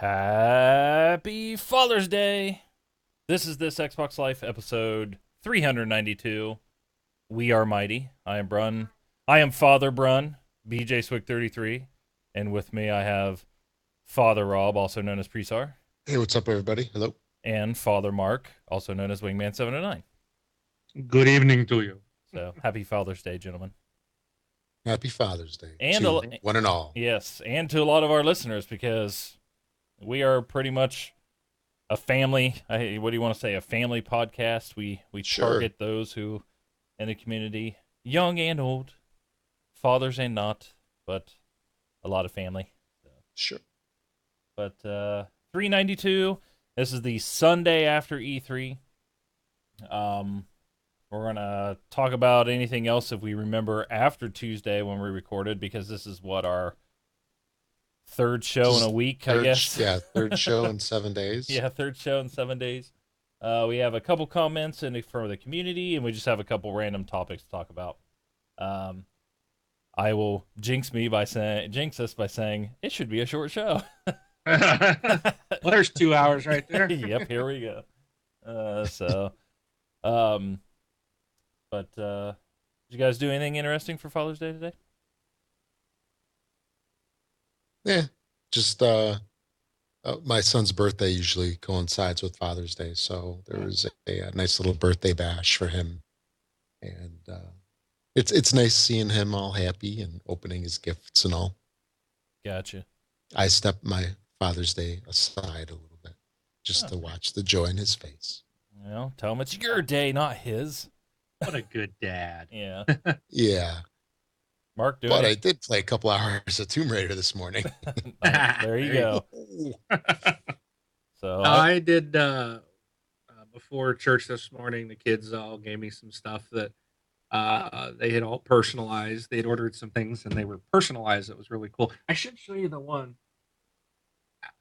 Happy Father's Day! This is This Xbox Life episode 392. We are mighty. I am Brun. I am Father Brun, BJ Swick 33, and with me I have Father Rob, also known as Presar, Hey, what's up, everybody? Hello. and Father Mark, also known as Wingman 709. Good evening to you. So happy Father's Day, gentlemen. Happy Father's Day And to one and all. yes, and to a lot of our listeners because we are pretty much a family. What do you want to say? A family podcast. We Sure. target those who in the community, young and old, fathers and not, but a lot of family. So, Sure. but 392. This is the Sunday after E3. We're gonna talk about anything else if we remember after Tuesday when we recorded, because this is what our third show in a week, I guess. Yeah, third show in 7 days. Yeah, third show in 7 days. We have a couple comments from the community, and we just have a couple random topics to talk about. I will jinx us by saying it should be a short show. Well, there's 2 hours right there. Yep, here we go. Did you guys do anything interesting for Father's Day today? Yeah, just my son's birthday usually coincides with Father's Day, so there was a nice little birthday bash for him, and it's nice seeing him all happy and opening his gifts and all. Gotcha. I stepped my Father's Day aside a little bit just to watch the joy in his face. Well, tell him it's your day, not his. What a good dad. Yeah. Yeah, Mark, do but it. I did play a couple hours of Tomb Raider this morning. There you go. So I did before church this morning. The kids all gave me some stuff that they had all personalized. They had ordered some things and they were personalized. It was really cool. I should show you the one.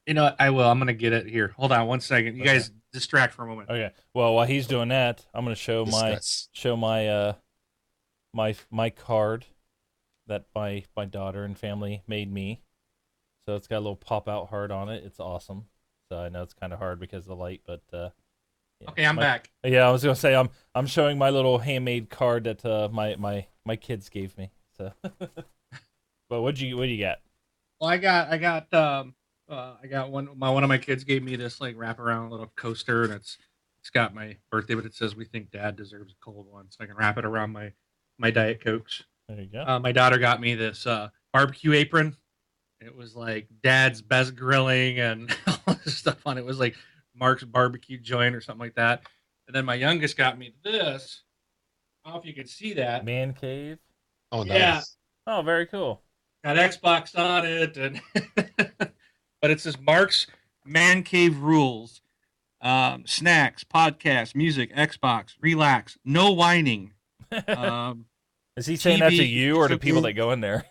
You know what? I will. I'm going to get it here. Hold on one second. You guys distract for a moment. okay. Well, while he's doing that, I'm going to Discuss. show my my card that my daughter and family made me. So it's got a little pop out heart on it. It's awesome. So I know it's kind of hard because of the light, but yeah. Okay, I'm back. Yeah, I was gonna say I'm showing my little handmade card that my kids gave me. So, but what do you got? Well, I got one of my kids gave me this like wraparound little coaster, and it's got my birthday, but it says we think Dad deserves a cold one, so I can wrap it around my Diet Cokes. There you go. My daughter got me this barbecue apron. It was like Dad's best grilling and all this stuff on it. It was like Mark's barbecue joint or something like that. And then my youngest got me this. I don't know if you can see that. Man cave. Oh, Yeah. nice. Oh, very cool. Got Xbox on it, and but it says Mark's Man Cave Rules: snacks, podcast, music, Xbox, relax, no whining. Is he saying that to TV, you or to people that go in there?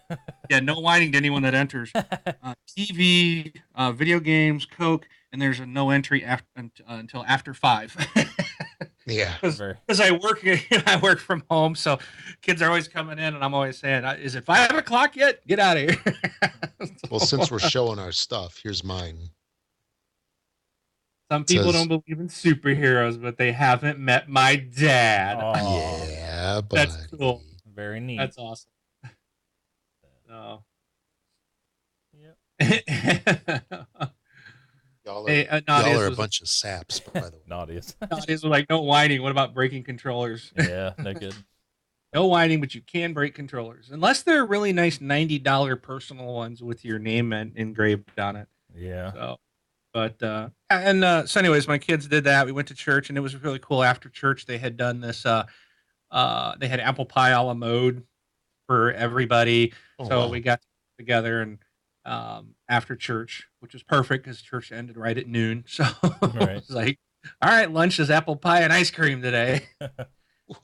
Yeah, no whining to anyone that enters. TV, video games, Coke, and there's a no entry until after 5. Yeah. Because I work from home, so kids are always coming in, and I'm always saying, "Is it 5 o'clock yet? Get out of here!" Well, since we're showing our stuff, here's mine. Some people says- don't believe in superheroes, but they haven't met my dad. Aw, Yeah, but That's cool. very neat. That's awesome. Oh. Yep. y'all are, Hey, y'all are a bunch of saps, by the way. Naughtiest. Nadia's like, no whining. What about breaking controllers? Yeah, no good. No whining, but you can break controllers. Unless they're really nice $90 personal ones with your name engraved on it. Yeah. So, but, so anyways, my kids did that. We went to church, and it was really cool. After church, they had done this, they had apple pie a la mode for everybody. Oh, So wow. we got together and after church, which was perfect because church ended right at noon. So Right. it's like, all right, lunch is apple pie and ice cream today.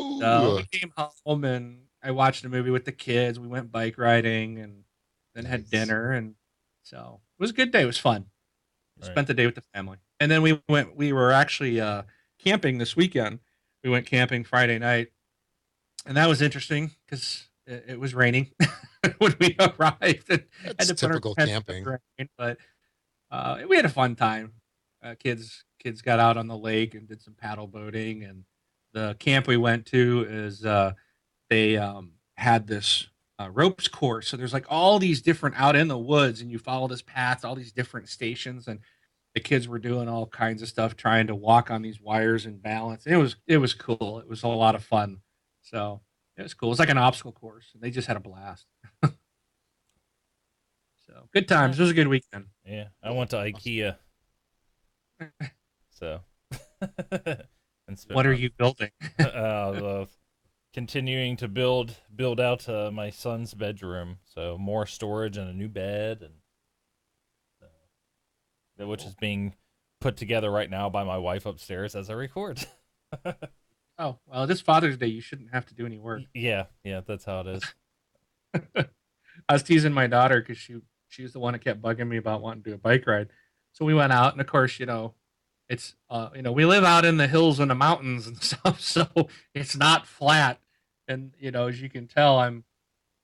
Ooh. So we came home and I watched a movie with the kids. We went bike riding and then had Nice. dinner, and so it was a good day. It was fun. Right. Spent the day with the family, and then we were actually camping this weekend. We went camping Friday night, and that was interesting because it was raining when we arrived. And had That's to put our typical tents up in camping. the rain, but we had a fun time. Kids got out on the lake and did some paddle boating, and the camp we went to is they had this ropes course. So there's like all these different out in the woods, and you follow this path, all these different stations, and the kids were doing all kinds of stuff, trying to walk on these wires and balance. It was cool. It was a lot of fun. So it was cool. It's like an obstacle course, and they just had a blast. So good times. It was a good weekend. Yeah, I went to IKEA, so and spent What are you building? uh, continuing to build out my son's bedroom. So more storage and a new bed, and which is being put together right now by my wife upstairs as I record. Oh, well, this Father's Day, you shouldn't have to do any work. Yeah, that's how it is. I was teasing my daughter because she was the one that kept bugging me about wanting to do a bike ride. So we went out, and of course, it's we live out in the hills and the mountains and stuff, so it's not flat. And as you can tell, I'm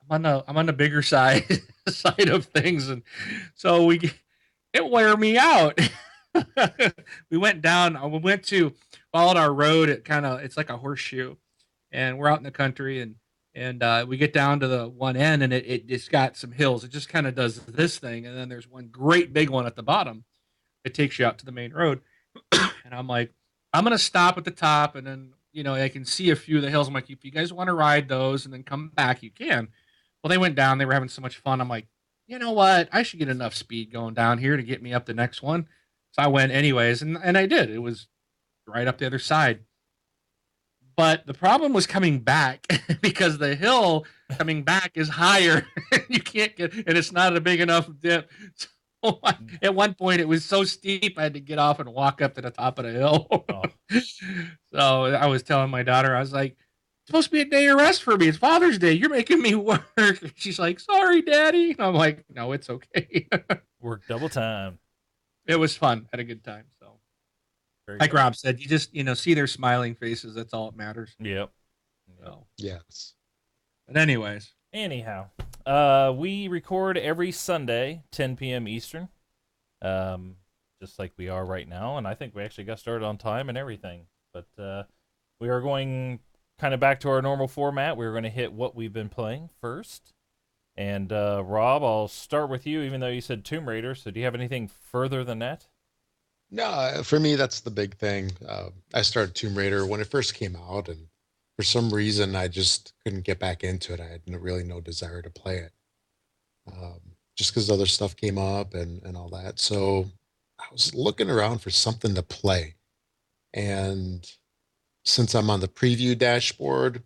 on the bigger side side of things, and so it wear me out. We went down. We followed our road. It's like a horseshoe, and we're out in the country, and we get down to the one end, and it just got some hills. It just kind of does this thing, and then there's one great big one at the bottom. It takes you out to the main road, and I'm like, I'm gonna stop at the top, and then I can see a few of the hills. I'm like, if you guys want to ride those and then come back, you can. Well, they went down. They were having so much fun. I'm like, you know what? I should get enough speed going down here to get me up the next one. So I went anyways, and I did. It was right up the other side. But the problem was coming back because the hill coming back is higher. You can't and it's not a big enough dip. So at one point, it was so steep, I had to get off and walk up to the top of the hill. Oh. So I was telling my daughter, I was like, it's supposed to be a day of rest for me. It's Father's Day. You're making me work. She's like, sorry, Daddy. And I'm like, no, it's okay. Work double time. It was fun. Had a good time. So, Very like good. Rob said, you just see their smiling faces. That's all that matters. Yep. So, Yes. but anyways, Anyhow, we record every Sunday, 10 p.m. Eastern, just like we are right now, and I think we actually got started on time and everything. But we are going kind of back to our normal format. We're going to hit what we've been playing first. And Rob, I'll start with you, even though you said Tomb Raider. So do you have anything further than that? No, for me, that's the big thing. I started Tomb Raider when it first came out, and for some reason, I just couldn't get back into it. I had really no desire to play it, um, just because other stuff came up and all that. So I was looking around for something to play, and since I'm on the preview dashboard,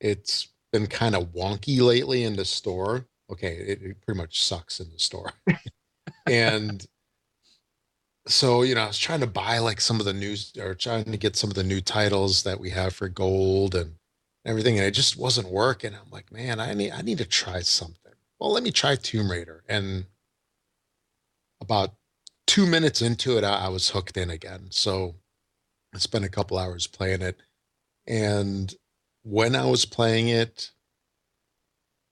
it's been kind of wonky lately in the store. Okay, it pretty much sucks in the store, and so I was trying to buy like some of the news or trying to get some of the new titles that we have for gold and everything, and it just wasn't working. I'm like, man, I need to try something. Well, let me try Tomb Raider, and about 2 minutes into it, I was hooked in again. So I spent a couple hours playing it, and when I was playing it,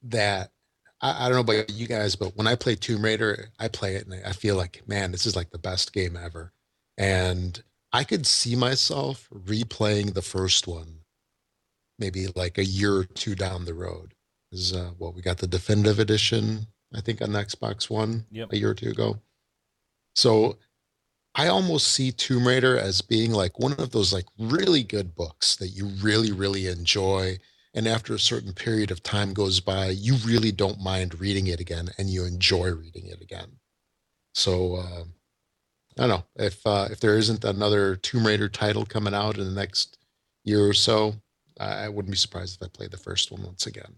that I don't know about you guys, but when I play Tomb Raider, I play it and I feel like, man, this is like the best game ever. And I could see myself replaying the first one maybe like a year or two down the road. Is what we got the definitive edition, I think, on Xbox One Yep. a year or two ago. So I almost see Tomb Raider as being like one of those like really good books that you really, really enjoy. And after a certain period of time goes by, you really don't mind reading it again and you enjoy reading it again. So I don't know if there isn't another Tomb Raider title coming out in the next year or so, I wouldn't be surprised if I play the first one once again.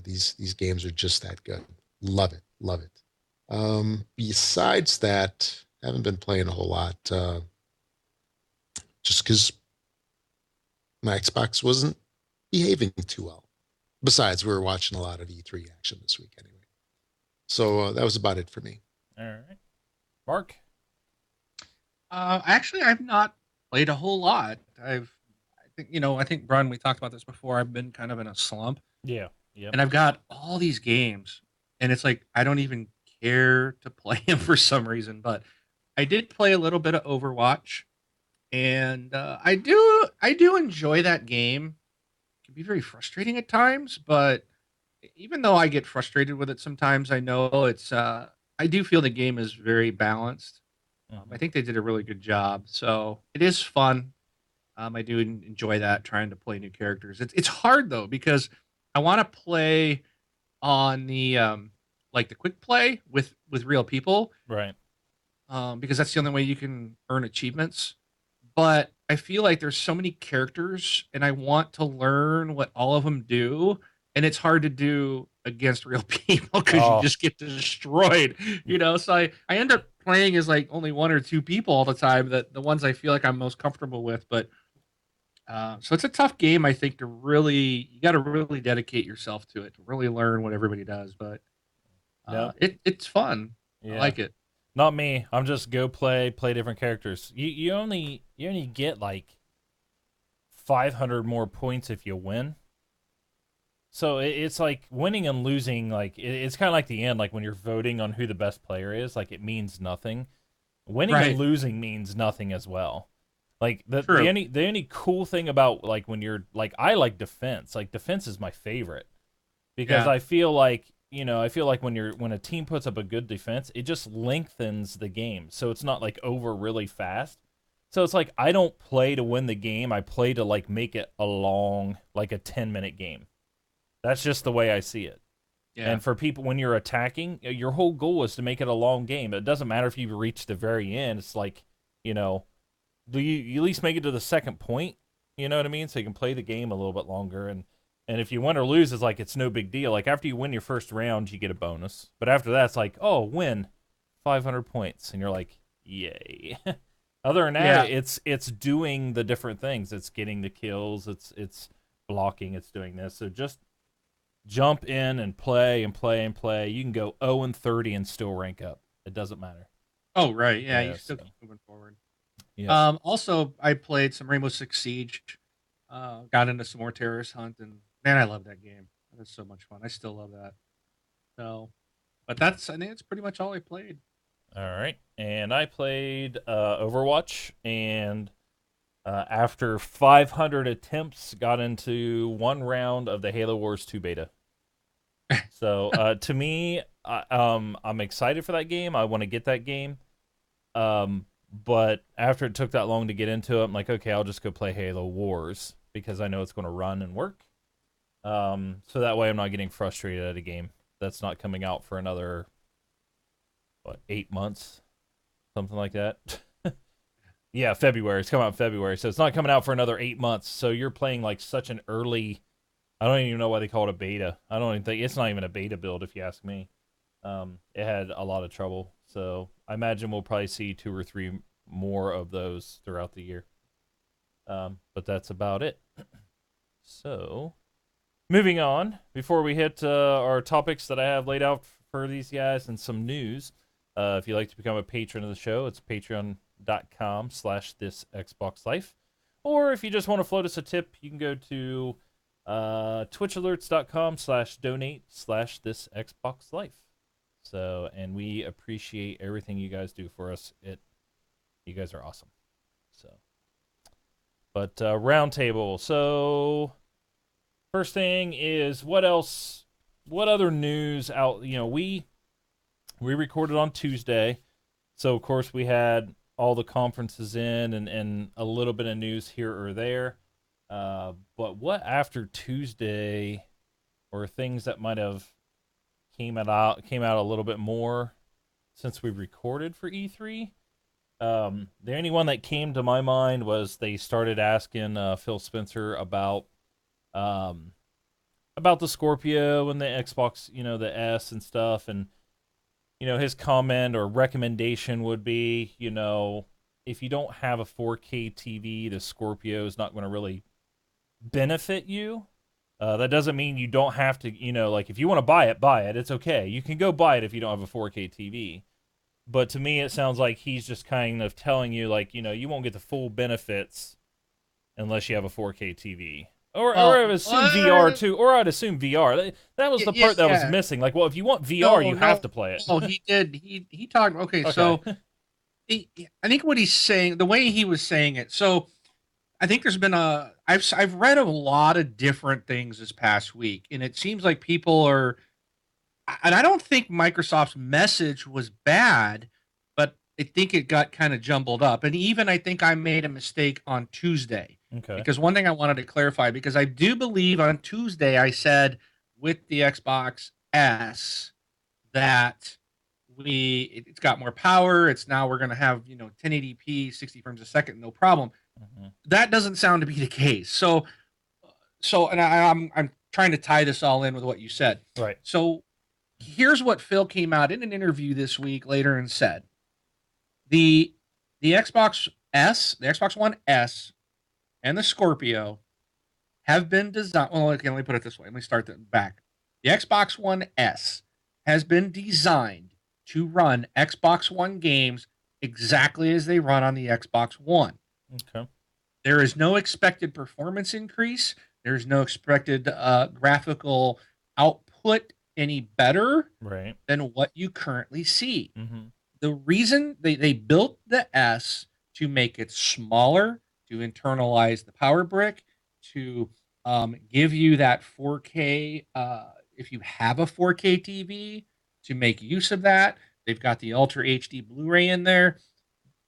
These games are just that good. Love it, love it. Besides that, I haven't been playing a whole lot, just because my Xbox wasn't behaving too well. Besides, we were watching a lot of E3 action this week anyway. So that was about it for me. All right. Mark? actually, I've not played a whole lot. I think Brun, we talked about this before. I've been kind of in a slump, Yeah. Yep. and I've got all these games, and it's like I don't even care to play him for some reason, but I did play a little bit of Overwatch, and I do enjoy that game. It can be very frustrating at times, but even though I get frustrated with it sometimes, I know I do feel the game is very balanced. I Mhm. think they did a really good job, so it is fun. I do enjoy that trying to play new characters. It's hard though because I want to play on the like the quick play with real people, Right. because that's the only way you can earn achievements. But I feel like there's so many characters, and I want to learn what all of them do, and it's hard to do against real people because you Oh, just get destroyed, So I end up playing as like only one or two people all the time, that the ones I feel like I'm most comfortable with. But so it's a tough game, I think, to really you got to really dedicate yourself to it to really learn what everybody does. But no. it's fun. I Yeah. like it. Not me. I'm just go play different characters. You only get like 500 more points if you win. So it's like winning and losing. Like it's kind of like the end. Like when you're voting on who the best player is, like it means nothing. Winning and Right. losing means nothing as well. Like the True. only cool thing about like when you're like I like defense. Like defense is my favorite because Yeah. I feel like when a team puts up a good defense, it just lengthens the game. So it's not like over really fast. So it's like I don't play to win the game. I play to like make it a long like a 10-minute game. That's just the way I see it. Yeah. And for people, when you're attacking, your whole goal is to make it a long game. It doesn't matter if you reach the very end. It's like, you know, do you at least make it to the second point? You know what I mean? So you can play the game a little bit longer. And if you win or lose, it's like it's no big deal. Like after you win your first round, you get a bonus. But after that, it's like, oh, win 500 points, and you're like, yay. Other than that, Yeah. it's doing the different things. It's getting the kills. It's blocking. It's doing this. So just jump in and play and play and play. You can go 0 and 30 and still rank up. It doesn't matter. Oh, right. Yeah, you Yeah. still So keep moving forward. yep. Also, I played some Rainbow Six Siege. Got into some more Terrorist Hunt, and man, I love that game. That is so much fun. I still love that. So, but I think that's pretty much all I played. All right. And I played Overwatch, and after 500 attempts, got into one round of the Halo Wars 2 beta. So to me, I'm excited for that game. I want to get that game. But after it took that long to get into it, I'm like, okay, I'll just go play Halo Wars because I know it's going to run and work. So that way I'm not getting frustrated at a game that's not coming out for another 8 months, something like that. Yeah, February. It's coming out in February, so it's not coming out for another 8 months. So you're playing like such an early. I don't even know why they call it a beta. I don't even think it's not even a beta build, if you ask me. It had a lot of trouble, so I imagine we'll probably see 2 or 3 more of those throughout the year. But that's about it. So, moving on, before we hit our topics that I have laid out for these guys and some news, if you'd like to become a patron of the show, it's patreon.com/this Xbox Life. Or if you just want to float us a tip, you can go to twitchalerts.com/donate/this Xbox Life. So, and we appreciate everything you guys do for us. You guys are awesome. So, but roundtable. So, first thing is what else? What other news out? We recorded on Tuesday, so of course we had all the conferences in and a little bit of news here or there. But what after Tuesday, or things that might have came out a little bit more since we recorded for E3? The only one that came to my mind was they started asking Phil Spencer um, about the Scorpio and the Xbox, the S and stuff, and his comment or recommendation would be, if you don't have a 4K TV, the Scorpio is not going to really benefit you. That doesn't mean you don't have to, like if you want to buy it, buy it. It's okay. You can go buy it if you don't have a 4K TV. But to me, it sounds like he's just kind of telling you, like, you won't get the full benefits unless you have a 4K TV. Or Oh, I'd assume VR too, or I'd assume VR. That was the part that was yeah. missing. Like, well, if you want VR, you have to play it. Oh, he did. He talked. Okay, Okay. so I think what he's saying, the way he was saying it. So I think there's been I've read a lot of different things this past week, and it seems like people are, and I don't think Microsoft's message was bad, but I think it got kind of jumbled up. And even I think I made a mistake on Tuesday. Okay. Because one thing I wanted to clarify, because I do believe on Tuesday I said with the Xbox S that it's got more power. It's now we're going to have 1080p, 60 frames a second, no problem. Mhm. That doesn't sound to be the case. So and I'm trying to tie this all in with what you said. Right. So here's what Phil came out in an interview this week later and said: the Xbox S, the Xbox One S, and the Scorpio have been designed. Well, okay, let me put it this way. Let me start that back. The Xbox One S has been designed to run Xbox One games exactly as they run on the Xbox One. Okay. There is no expected performance increase. There's no expected graphical output any better Right. than what you currently see. Mm-hmm. The reason they built the S to make it smaller, to internalize the power brick, to give you that 4K, if you have a 4K TV, to make use of that. They've got the Ultra HD Blu-ray in there.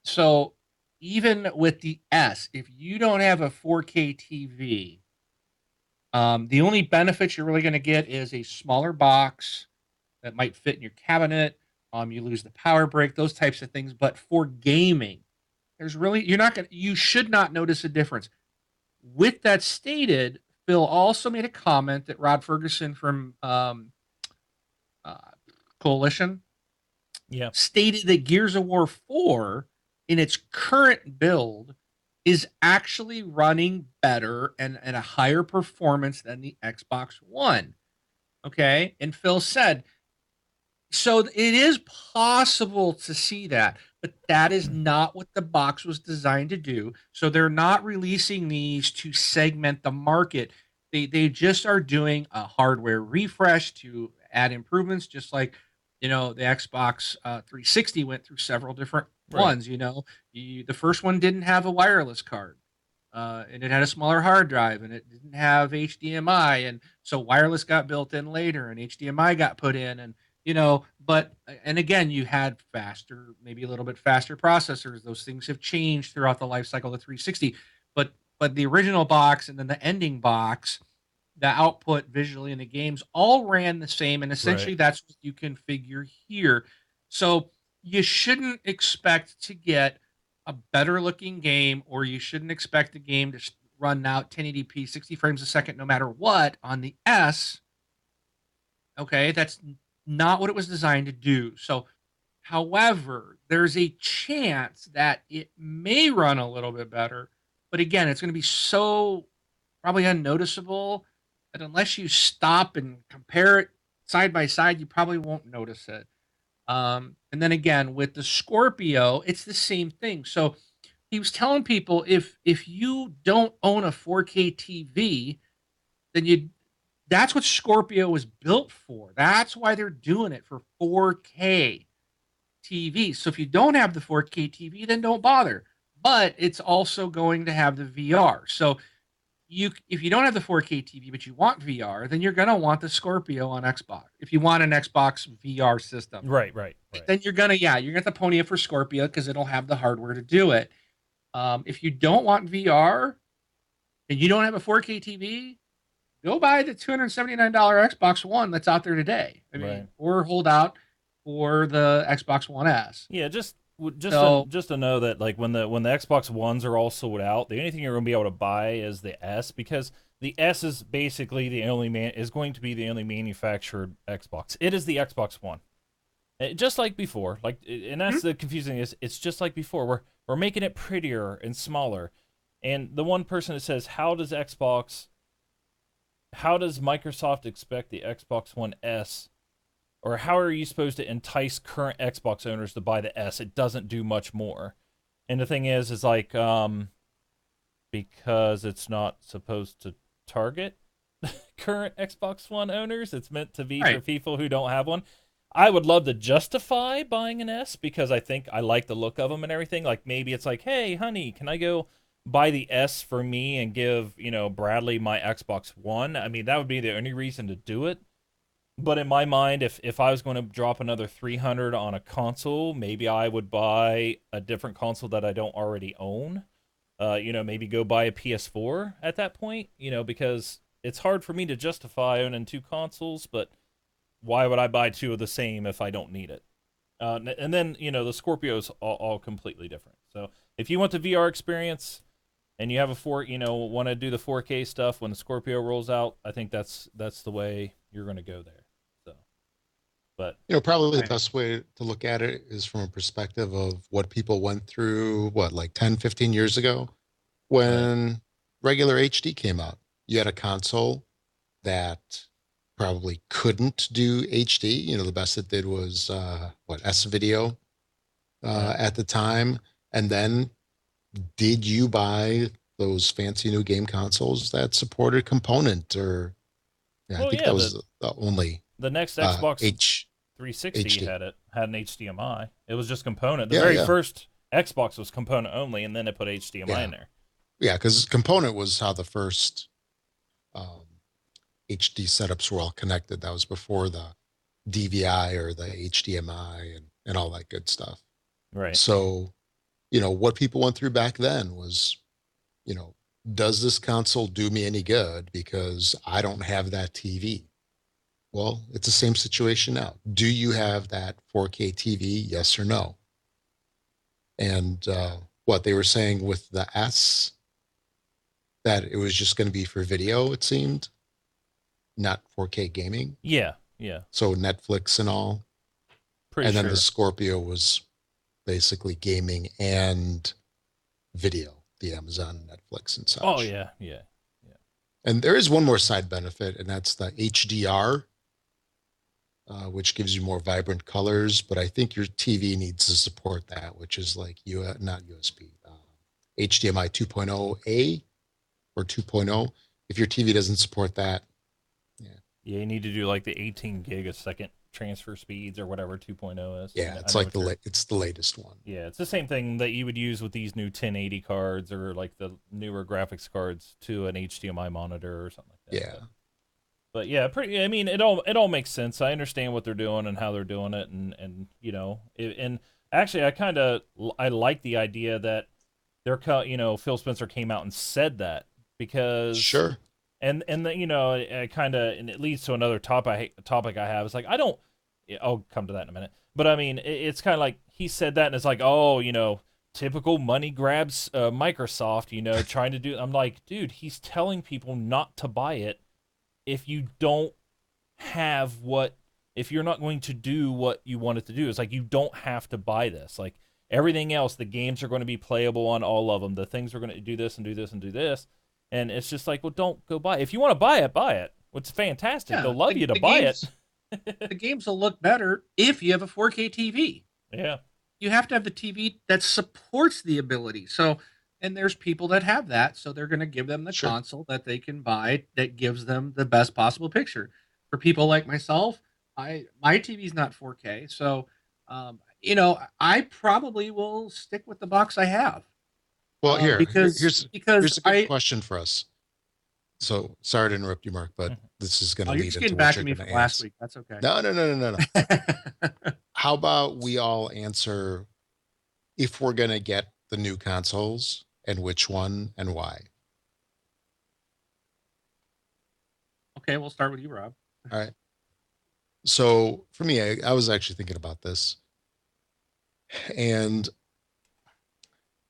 So even with the S, if you don't have a 4K TV, the only benefit you're really going to get is a smaller box that might fit in your cabinet. You lose the power brick, those types of things. But for gaming, you should not notice a difference. With that stated, Phil also made a comment that Rod Ferguson from Coalition Yeah. stated that Gears of War 4 in its current build is actually running better and at a higher performance than the Xbox One. Okay. And Phil said, so it is possible to see that, but that is not what the box was designed to do. So they're not releasing these to segment the market. They just are doing a hardware refresh to add improvements, just like the Xbox 360 went through several different ones. The first one didn't have a wireless card, and it had a smaller hard drive, and it didn't have HDMI, and so wireless got built in later, and HDMI got put in, and but and again, you had maybe a little bit faster processors. Those things have changed throughout the life cycle of the 360, but the original box and then the ending box, the output visually in the games all ran the same, and essentially that's what you configure here. So you shouldn't expect to get a better looking game, or you shouldn't expect the game to run out 1080p 60 frames a second no matter what on the S. Okay, that's not what it was designed to do. So however, there's a chance that it may run a little bit better, but again, it's going to be so probably unnoticeable that unless you stop and compare it side by side, you probably won't notice it. And then again, with the Scorpio, it's the same thing. So he was telling people if you don't own a 4K TV, then that's what Scorpio was built for. That's why they're doing it for 4K TV. So if you don't have the 4K TV, then don't bother. But it's also going to have the VR. So if you don't have the 4K TV but you want VR, then you're going to want the Scorpio on Xbox. If you want an Xbox VR system, Right. then you're gonna get the pony up for Scorpio because it'll have the hardware to do it. If you don't want VR and you don't have a 4K TV, go buy the $279 Xbox One that's out there today. I mean, or hold out for the Xbox One S. Yeah, just to know that, like, when the Xbox Ones are all sold out, the only thing you're going to be able to buy is the S, because the S is basically going to be the only manufactured Xbox. It is the Xbox One, just like before. And that's the confusing is it's just like before. We're making it prettier and smaller. And the one person that says, how does Microsoft expect the Xbox One S, or how are you supposed to entice current Xbox owners to buy the S? It doesn't do much more. And the thing is like, because it's not supposed to target current Xbox One owners. It's meant to be for Right. people who don't have one. I would love to justify buying an S because I think I like the look of them and everything. Like maybe it's like, hey, honey, can I go buy the S for me and give, Bradley my Xbox One? I mean, that would be the only reason to do it. But in my mind, if I was going to drop another 300 on a console, maybe I would buy a different console that I don't already own. Maybe go buy a PS4 at that point, because it's hard for me to justify owning two consoles, but why would I buy two of the same if I don't need it? And then, the Scorpio's all completely different. So if you want the VR experience and you have want to do the 4K stuff when the Scorpio rolls out, I think that's the way you're going to go there. So, but Probably the Right. best way to look at it is from a perspective of what people went through, like 10, 15 years ago when regular HD came out. You had a console that probably couldn't do HD. The best it did was S video at the time. And then did you buy those fancy new game consoles that supported component or I well, think yeah, that was the only the next Xbox H 360 HD. had an HDMI. It was just component. The Yeah, very yeah. first Xbox was component only, and then they put HDMI in there. Yeah, because component was how the first um, HD setups were all connected. That was before the DVI or the HDMI and all that good stuff. Right. So, what people went through back then was, does this console do me any good because I don't have that TV? Well, it's the same situation now. Do you have that 4K TV? Yes or no? And what they were saying with the S, that it was just going to be for video, it seemed, not 4K gaming. Yeah. So Netflix and all. Pretty and then sure. the Scorpio was basically gaming and video, the Amazon, Netflix, and such. Oh yeah. And there is one more side benefit, and that's the HDR, which gives you more vibrant colors. But I think your TV needs to support that, which is like not USB, HDMI 2.0A or 2.0. If your TV doesn't support that, Yeah, you need to do like the 18 gig a second transfer speeds or whatever 2.0 is. yeah, I it's know like what it's the latest one. Yeah, it's the same thing that you would use with these new 1080 cards or like the newer graphics cards to an HDMI monitor or something like that. Yeah. But yeah, pretty. I mean, it all makes sense. I understand what they're doing and how they're doing it, and and actually, I like the idea that Phil Spencer came out and said that because Sure. and and it leads to another topic I have. It's like I'll come to that in a minute. But I mean, it's kind of like he said that, and it's like, oh, typical money grabs, Microsoft, trying to do. I'm like, dude, he's telling people not to buy it if you don't have if you're not going to do what you want it to do. It's like you don't have to buy this. Like everything else, the games are going to be playable on all of them. The things are going to do this and do this and do this. And it's just like, well, don't go buy it. If you want to buy it, buy it. It's fantastic. Yeah, They'll love you to the buy games, it. the games will look better if you have a 4K TV. Yeah. You have to have the TV that supports the ability. So, and there's people that have that, so they're going to give them the Sure. console that they can buy that gives them the best possible picture. For people like myself, my TV's not 4K, so I probably will stick with the box I have. Well, because here's a good question for us. So sorry to interrupt you, Mark, but this is going to you're lead just into getting what back you're to me going from to last answer. week. That's okay. No. How about we all answer if we're going to get the new consoles and which one and why? Okay, we'll start with you, Rob. All right. So for me, I was actually thinking about this. And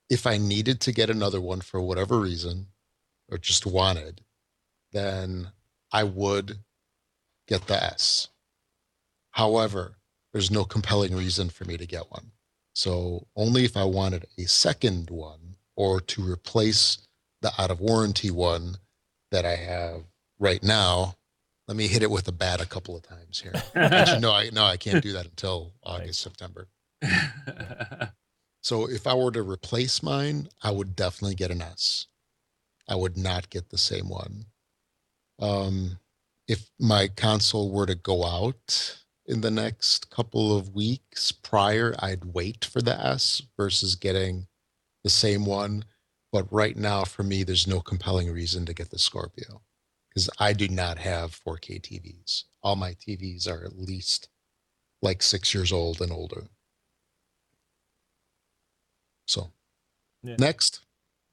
if I needed to get another one for whatever reason, or just wanted, then I would get the S. However, there's no compelling reason for me to get one. So only if I wanted a second one or to replace the out of warranty one that I have right now. Let me hit it with a bat a couple of times here. Actually, no, I can't do that until August, September. So if I were to replace mine, I would definitely get an S. I would not get the same one. If my console were to go out in the next couple of weeks prior, I'd wait for the S versus getting the same one. But right now, for me, there's no compelling reason to get the Scorpio because I do not have 4K TVs. All my TVs are at least like 6 years old and older. So Yeah. next,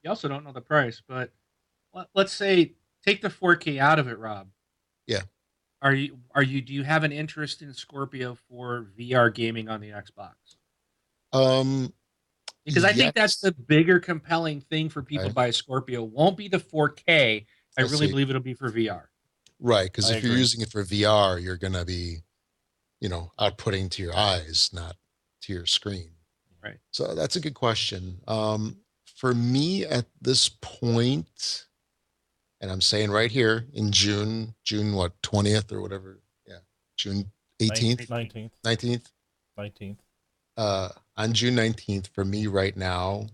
You also don't know the price, but let's say take the 4K out of it, Rob. yeah. Do you have an interest in Scorpio for VR gaming on the Xbox? Um, Because I think that's yes, the bigger compelling thing for people I, to buy a Scorpio. Won't be the 4K. I I really see. believe it'll be for VR. Right, because I if you're agree. using it for VR, you're gonna be, outputting to your eyes, not to your screen. Right. So that's a good question. For me at this point, and I'm saying right here in June what, 20th or whatever. Yeah, June 18th, 19th. 19th. 19th. On June 19th, for me right now,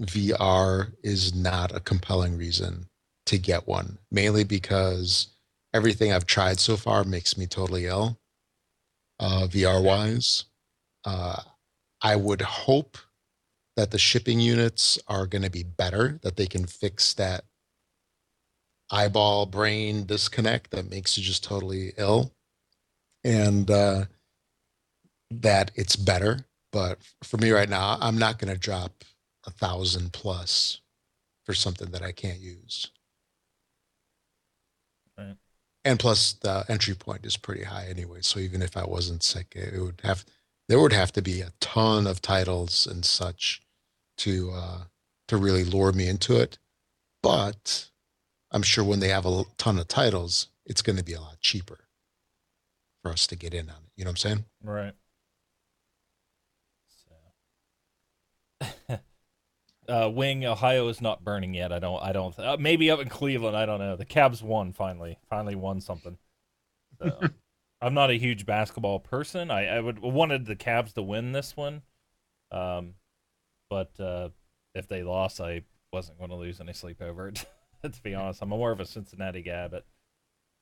VR is not a compelling reason to get one, mainly because everything I've tried so far makes me totally ill, VR wise. Uh, I would hope that the shipping units are going to be better, that they can fix that eyeball brain disconnect that makes you just totally ill, and that it's better. But for me right now, I'm not going to drop 1,000 plus for something that I can't use. Right. And plus, the entry point is pretty high anyway. So even if I wasn't sick, there would have to be a ton of titles and such to really lure me into it. But I'm sure when they have a ton of titles, it's going to be a lot cheaper for us to get in on it. You know what I'm saying? Right. So. Wing, Ohio is not burning yet. I don't. Maybe up in Cleveland. I don't know. The Cavs won finally. Finally won something. So I'm not a huge basketball person. I would wanted the Cavs to win this one. But if they lost, I wasn't going to lose any sleep over it. To be honest, I'm more of a Cincinnati guy, but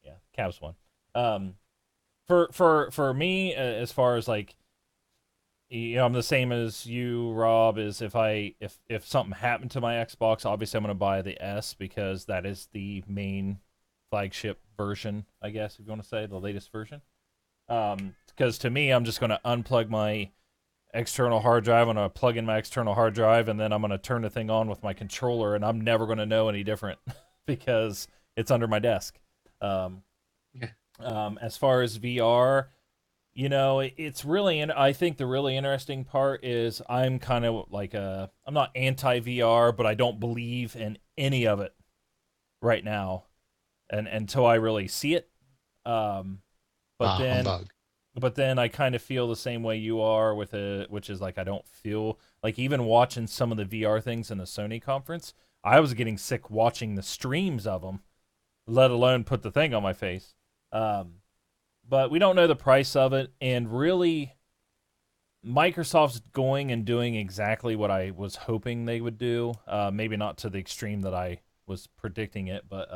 yeah, Cavs won. For me, as far as like, I'm the same as you, Rob. Is if something happened to my Xbox, obviously I'm going to buy the S because that is the main flagship version, I guess if you want to say the latest version. Because to me, I'm just going to unplug my external hard drive. I'm going to plug in my external hard drive, and then I'm going to turn the thing on with my controller, and I'm never going to know any different because it's under my desk. Yeah. As far as VR, it's really, and I think the really interesting part is I'm kind of like I'm not anti VR, but I don't believe in any of it right now, and until I really see it. Um, but then Humbug. but then I kind of feel the same way you are with it, which is like I don't feel like even watching some of the VR things in the Sony conference, I was getting sick watching the streams of them, let alone put the thing on my face. Um, but we don't know the price of it, and really, Microsoft's going and doing exactly what I was hoping they would do. Maybe not to the extreme that I was predicting it, but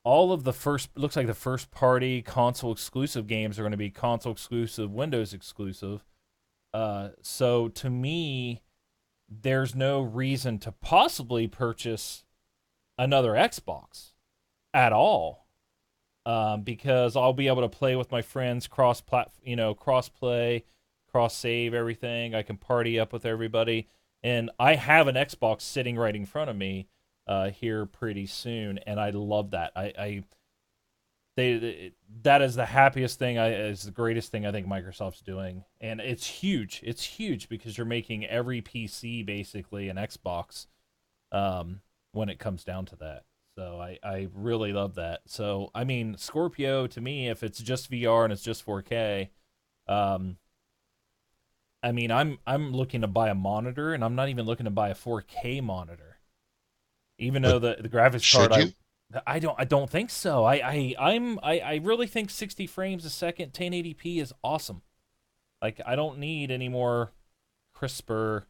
all of the looks like the first party console exclusive games are going to be console exclusive, Windows exclusive. So to me, there's no reason to possibly purchase another Xbox at all, because I'll be able to play with my friends cross play, cross save everything. I can party up with everybody, and I have an Xbox sitting right in front of me here pretty soon, and I love that. That is the happiest thing. Is the greatest thing I think Microsoft's doing, and it's huge. It's huge because you're making every PC basically an Xbox, when it comes down to that. So I really love that. So I mean, Scorpio to me, if it's just VR and it's just 4K, um, I mean, I'm looking to buy a monitor, and I'm not even looking to buy a 4K monitor, even though But the graphics card should you? I don't think so. I really think 60 frames a second 1080p is awesome. Like I don't need any more crisper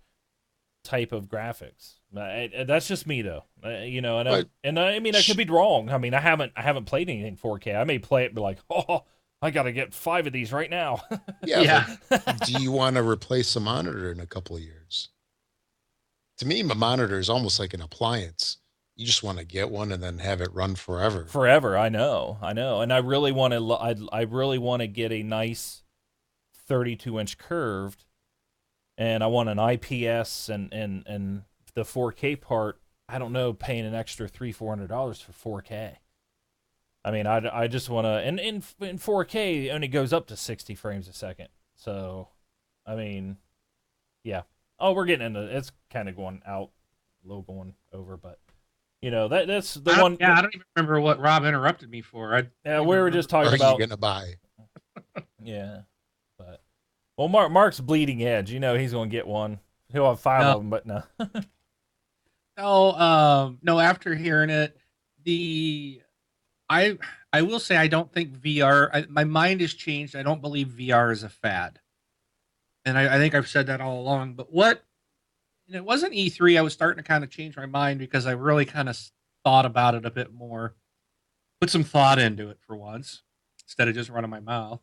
type of graphics. That's just me though. You know, But I mean, I could be wrong. I mean, I haven't played anything 4K. I may play it and be like, oh, I got to get 5 of these right now. yeah, Yeah. but do you want to replace a monitor in a couple of years? To me, my monitor is almost like an appliance. You just want to get one and then have it run forever. Forever, I know, and I really want to. I really want to get a nice 32-inch curved, and I want an IPS and the 4K part. I don't know, paying an extra $300-400 for 4K. I mean, I just want to, and in 4K it only goes up to 60 frames a second. So, I mean, yeah. Oh, we're getting into it's kind of going out, a little going over, but you know that's the one. Yeah, I don't even remember what Rob interrupted me for. Yeah, we were just What talking are you about. gonna buy? Yeah, but well, Mark's bleeding edge. You know he's gonna get one. He'll have 5 No. of them, but no. No. After hearing it, I I will say I don't think VR. My mind has changed. I don't believe VR is a fad, and I think I've said that all along. But what? And it wasn't E3. I was starting to kind of change my mind because I really kind of thought about it a bit more, put some thought into it for once, instead of just running my mouth.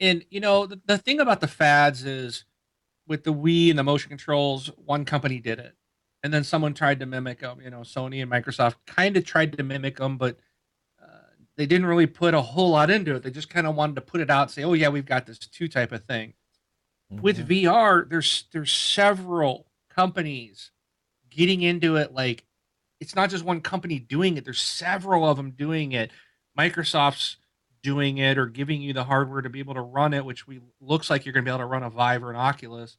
And the thing about the fads is with the Wii and the motion controls, one company did it, and then someone tried to mimic them. Sony and Microsoft kind of tried to mimic them, but they didn't really put a whole lot into it. They just kind of wanted to put it out, and say, "Oh yeah, we've got this too" type of thing. With Mhm. VR, there's several companies getting into it. Like it's not just one company doing it. There's several of them doing it. Microsoft's doing it or giving you the hardware to be able to run it, which looks like you're going to be able to run a Vive or an Oculus.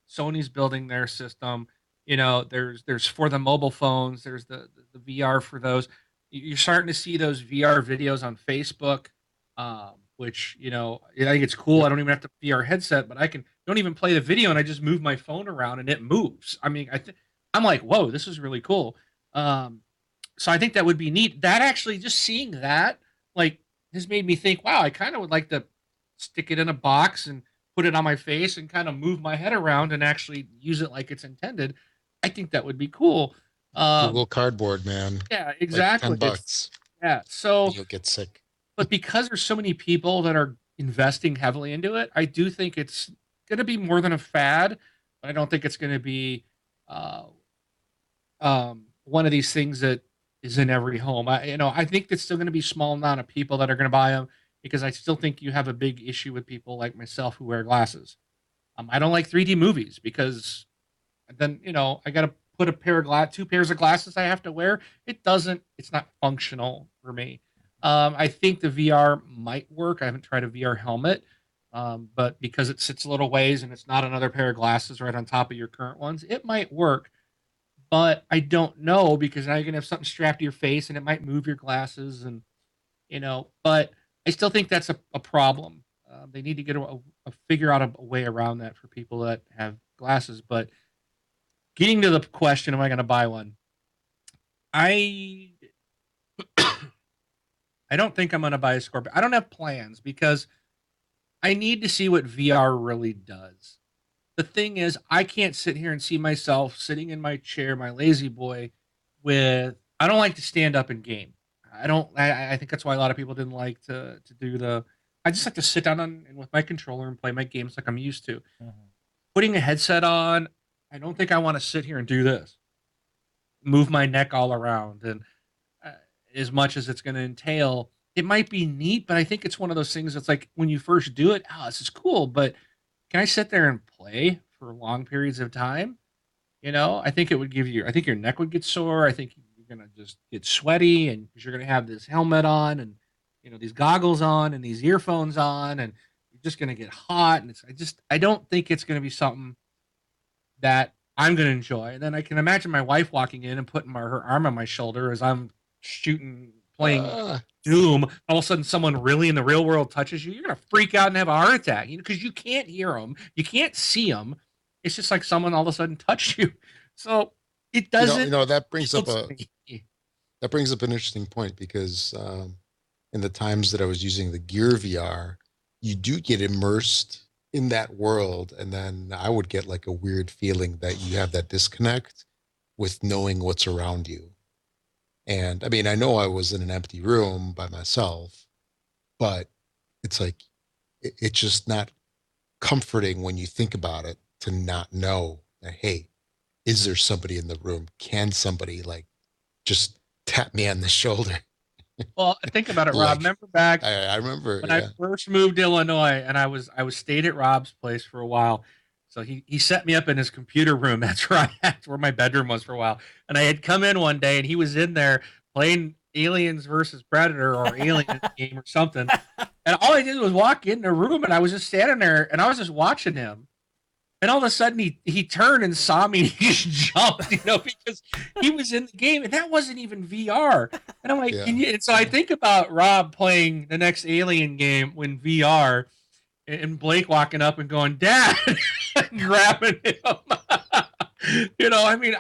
Sony's building their system. There's for the mobile phones. There's the VR for those. You're starting to see those VR videos on Facebook, which I think it's cool. I don't even have to VR headset, but I don't even play the video, and I just move my phone around and it moves. I mean, I'm like, whoa, this is really cool. So I think that would be neat. That actually, just seeing that, like, has made me think, wow, I kind of would like to stick it in a box and put it on my face and kind of move my head around and actually use it like it's intended. I think that would be cool. Google Cardboard, man. Yeah, Like exactly. 10 It's bucks. yeah. So, You'll get sick. but because there's so many people that are investing heavily into it, I do think it's going to be more than a fad. But I don't think it's going to be uh, one of these things that is in every home. I think there's still going to be a small amount of people that are going to buy them because I still think you have a big issue with people like myself who wear glasses. I don't like 3D movies because then I got to put two pairs of glasses I have to wear. It's not functional for me. I think the VR might work. I haven't tried a VR helmet, but because it sits a little ways and it's not another pair of glasses right on top of your current ones, it might work. But I don't know because now you're gonna have something strapped to your face and it might move your glasses and But I still think that's a problem. They need to get figure out a way around that for people that have glasses. But getting to the question, am I going to buy one? I I don't think I'm going to buy a Scorpio. I don't have plans because I need to see what VR really does. The thing is, I can't sit here and see myself sitting in my chair, my lazy boy, with. I don't like to stand up and game. I don't. I think that's why a lot of people didn't like to do the. I just like to sit down and with my controller and play my games like I'm used to. Mhm. Putting a headset on, I don't think I want to sit here and do this, move my neck all around, and uh, as much as it's going to entail, it might be neat. But I think it's one of those things that's like when you first do it, oh, this is cool. But can I sit there and play for long periods of time? I think it would give you. I think your neck would get sore. I think you're gonna just get sweaty, and because you're gonna have this helmet on, and these goggles on, and these earphones on, and you're just gonna get hot. And I don't think it's gonna be something that I'm gonna enjoy. And then I can imagine my wife walking in and putting her arm on my shoulder as I'm playing Doom. All of a sudden, someone really in the real world touches you. You're gonna freak out and have a heart attack, because you can't hear them, you can't see them. It's just like someone all of a sudden touched you. So it doesn't. That brings up appeal to me. an interesting point because in the times that I was using the Gear VR, you do get immersed in that world, and then I would get like a weird feeling that you have that disconnect with knowing what's around you. And I mean, I know I was in an empty room by myself, but it's like it's just not comforting when you think about it to not know that, hey, is there somebody in the room? Can somebody like just tap me on the shoulder? Well, think about it, Rob. Like Remember back I remember, when I yeah. first moved to Illinois, and I was stayed at Rob's place for a while. So he set me up in his computer room. That's where my bedroom was for a while. And I had come in one day, and he was in there playing Aliens versus Predator or Alien game or something. And all I did was walk in the room, and I was just standing there, and I was just watching him. And all of a sudden, he turned and saw me, and he just jumped, because he was in the game, and that wasn't even VR. And I'm like, Yeah. and so I think about Rob playing the next Alien game when VR, and Blake walking up and going, "Dad," and grabbing him. I mean,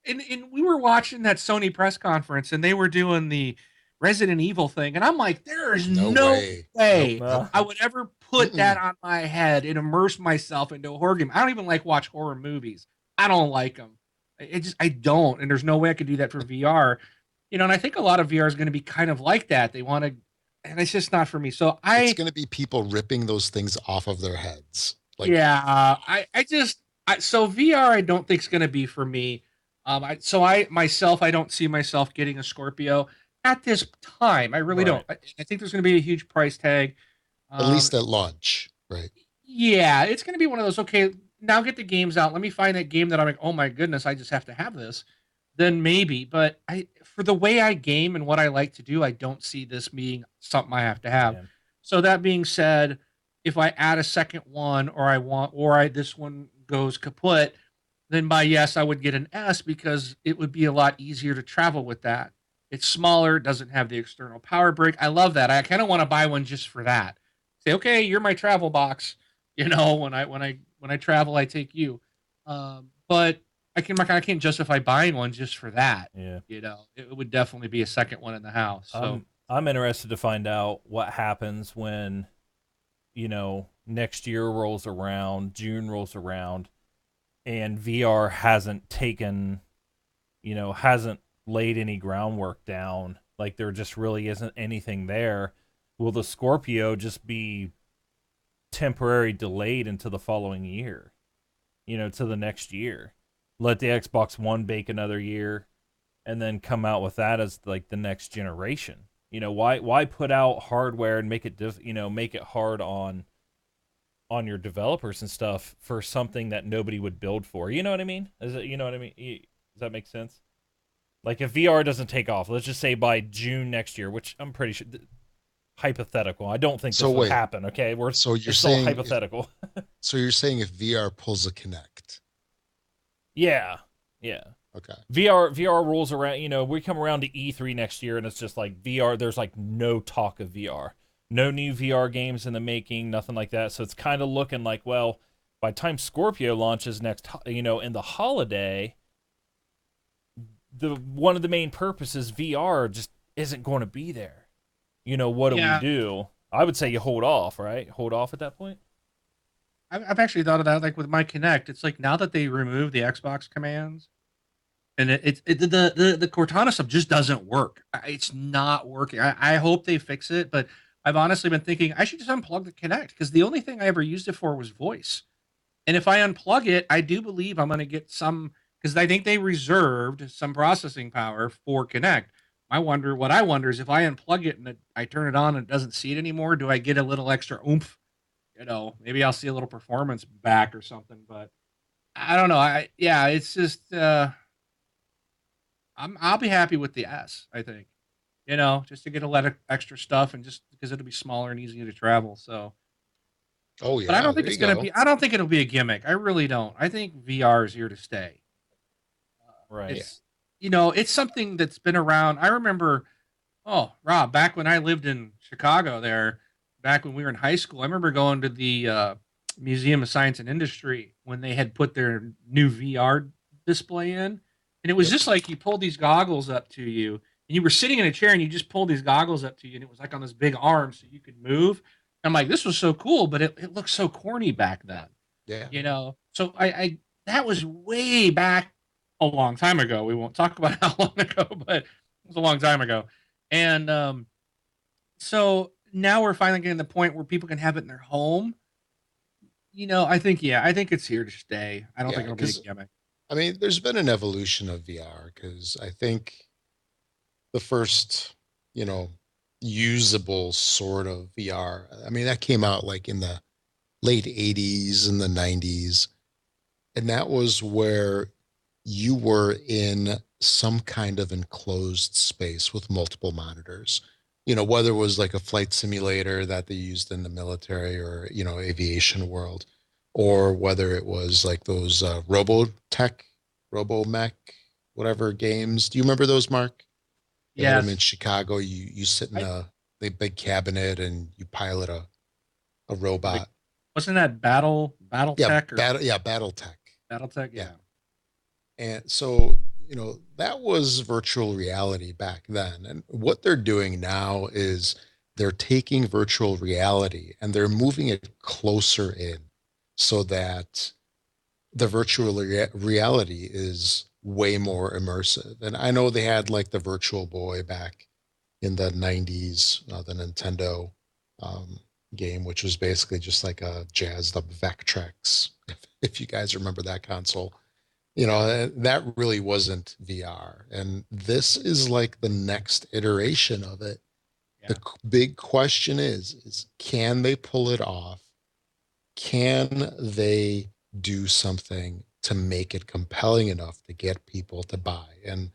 and we were watching that Sony press conference, and they were doing the Resident Evil thing, and I'm like, there is No no way. way Nope. I would ever put Mm-mm. that on my head and immerse myself into a horror game. I don't even watch horror movies. I don't like them. I don't, and there's no way I could do that for VR. And I think a lot of VR is going to be kind of like that. They want to, and it's just not for me. So It's going to be people ripping those things off of their heads. Like, so VR I don't think is going to be for me. I don't see myself getting a Scorpio at this time. I really don't. Right. I think there's going to be a huge price tag. at least at launch, right? Yeah, it's going to be one of those. Okay, now get the games out. Let me find that game that I'm like, oh my goodness, I just have to have this. Then maybe, but for the way I game and what I like to do, I don't see this being something I have to have. Yeah. So that being said, if I add a second one, this one goes kaput, then yes, I would get an S because it would be a lot easier to travel with that. It's smaller, doesn't have the external power brick. I love that. I kind of want to buy one just for that. Say, okay, you're my travel box. When I travel, I take you. But I can't justify buying one just for that. Yeah. It would definitely be a second one in the house. So I'm interested to find out what happens when, next year rolls around, June rolls around, and VR hasn't laid any groundwork down. Like there just really isn't anything there. Will the Scorpio just be temporary delayed into the following year? To the next year. Let the Xbox One bake another year and then come out with that as like the next generation. Why put out hardware and make it make it hard on your developers and stuff for something that nobody would build for? You know what I mean? Does that make sense? Like if VR doesn't take off, let's just say by June next year, which I'm pretty sure hypothetical. I don't think this will happen, okay? So you're it's still saying hypothetical. So you're saying if VR pulls a Kinect? Yeah. Okay. VR rolls around, we come around to E3 next year and it's just like VR, there's like no talk of VR. No new VR games in the making, nothing like that. So it's kind of looking like, well, by the time Scorpio launches next, in the holiday, one of the main purposes VR just isn't going to be there. What do we do? I would say you hold off, right? Hold off at that point. I've actually thought of that, like with my Kinect. It's like now that they remove the Xbox commands, and the Cortana stuff just doesn't work. It's not working. I hope they fix it, but I've honestly been thinking I should just unplug the Kinect because the only thing I ever used it for was voice. And if I unplug it, I do believe I'm going to get some, because I think they reserved some processing power for Kinect. What I wonder is if I unplug it and I turn it on and it doesn't see it anymore, do I get a little extra oomph? Maybe I'll see a little performance back or something, but I don't know. It's just I'll be happy with the S, I think. Just to get a lot of extra stuff and just because it'll be smaller and easier to travel. So Oh yeah. but I don't think there it's you gonna go. be I don't think it'll be a gimmick. I really don't. I think VR is here to stay. Right. It's something that's been around. I remember, Rob, back when I lived in Chicago back when we were in high school, I remember going to the Museum of Science and Industry when they had put their new VR display in. And it was just like you pulled these goggles up to you and you were sitting in a chair and you just pulled these goggles up to you and it was like on this big arm so you could move. I'm like, this was so cool, but it looked so corny back then, Yeah. So I that was way back a long time ago. We won't talk about how long ago, but it was a long time ago. And so now we're finally getting to the point where people can have it in their home. I think it's here to stay. I don't Yeah. think it'll be a Because, gimmick. I mean, there's been an evolution of VR because I think the first, you know, usable sort of VR, I mean, that came out like in the late 80s and the 90s. And that was where you were in some kind of enclosed space with multiple monitors. Whether it was like a flight simulator that they used in the military or, aviation world, or whether it was like those Robotech, Robomech, whatever games. Do you remember those, Mark? They had them in Yes. Chicago. You sit in I a big cabinet and you pilot a like robot. wasn't that Battle Yeah, Tech or BattleTech. Battle Tech? Yeah. Yeah. And so, that was virtual reality back then. And what they're doing now is they're taking virtual reality and they're moving it closer in so that the reality is way more immersive. And I know they had like the Virtual Boy back in the 90s, the Nintendo um, game, which was basically just like a jazzed up Vectrex, if you guys remember that console. That really wasn't VR. And this is like the next iteration of it. The Yeah. big question is can they pull it off? Can they do something to make it compelling enough to get people to buy? And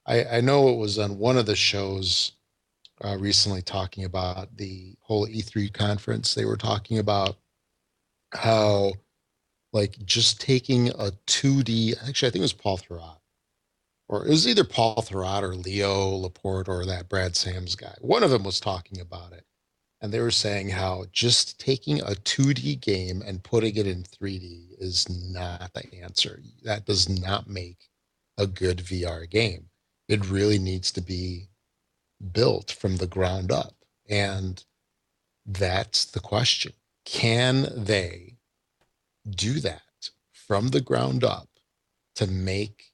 I know it was on one of the shows recently talking about the whole E3 conference. They were talking about how, like, just taking a 2D, actually, I think it was Paul Thurrott, or it was either Paul Thurrott or Leo Laporte or that Brad Sams guy. One of them was talking about it. And they were saying how just taking a 2D game and putting it in 3D is not the answer. That does not make a good VR game. It really needs to be built from the ground up. And that's the question. Can they do that from the ground up to make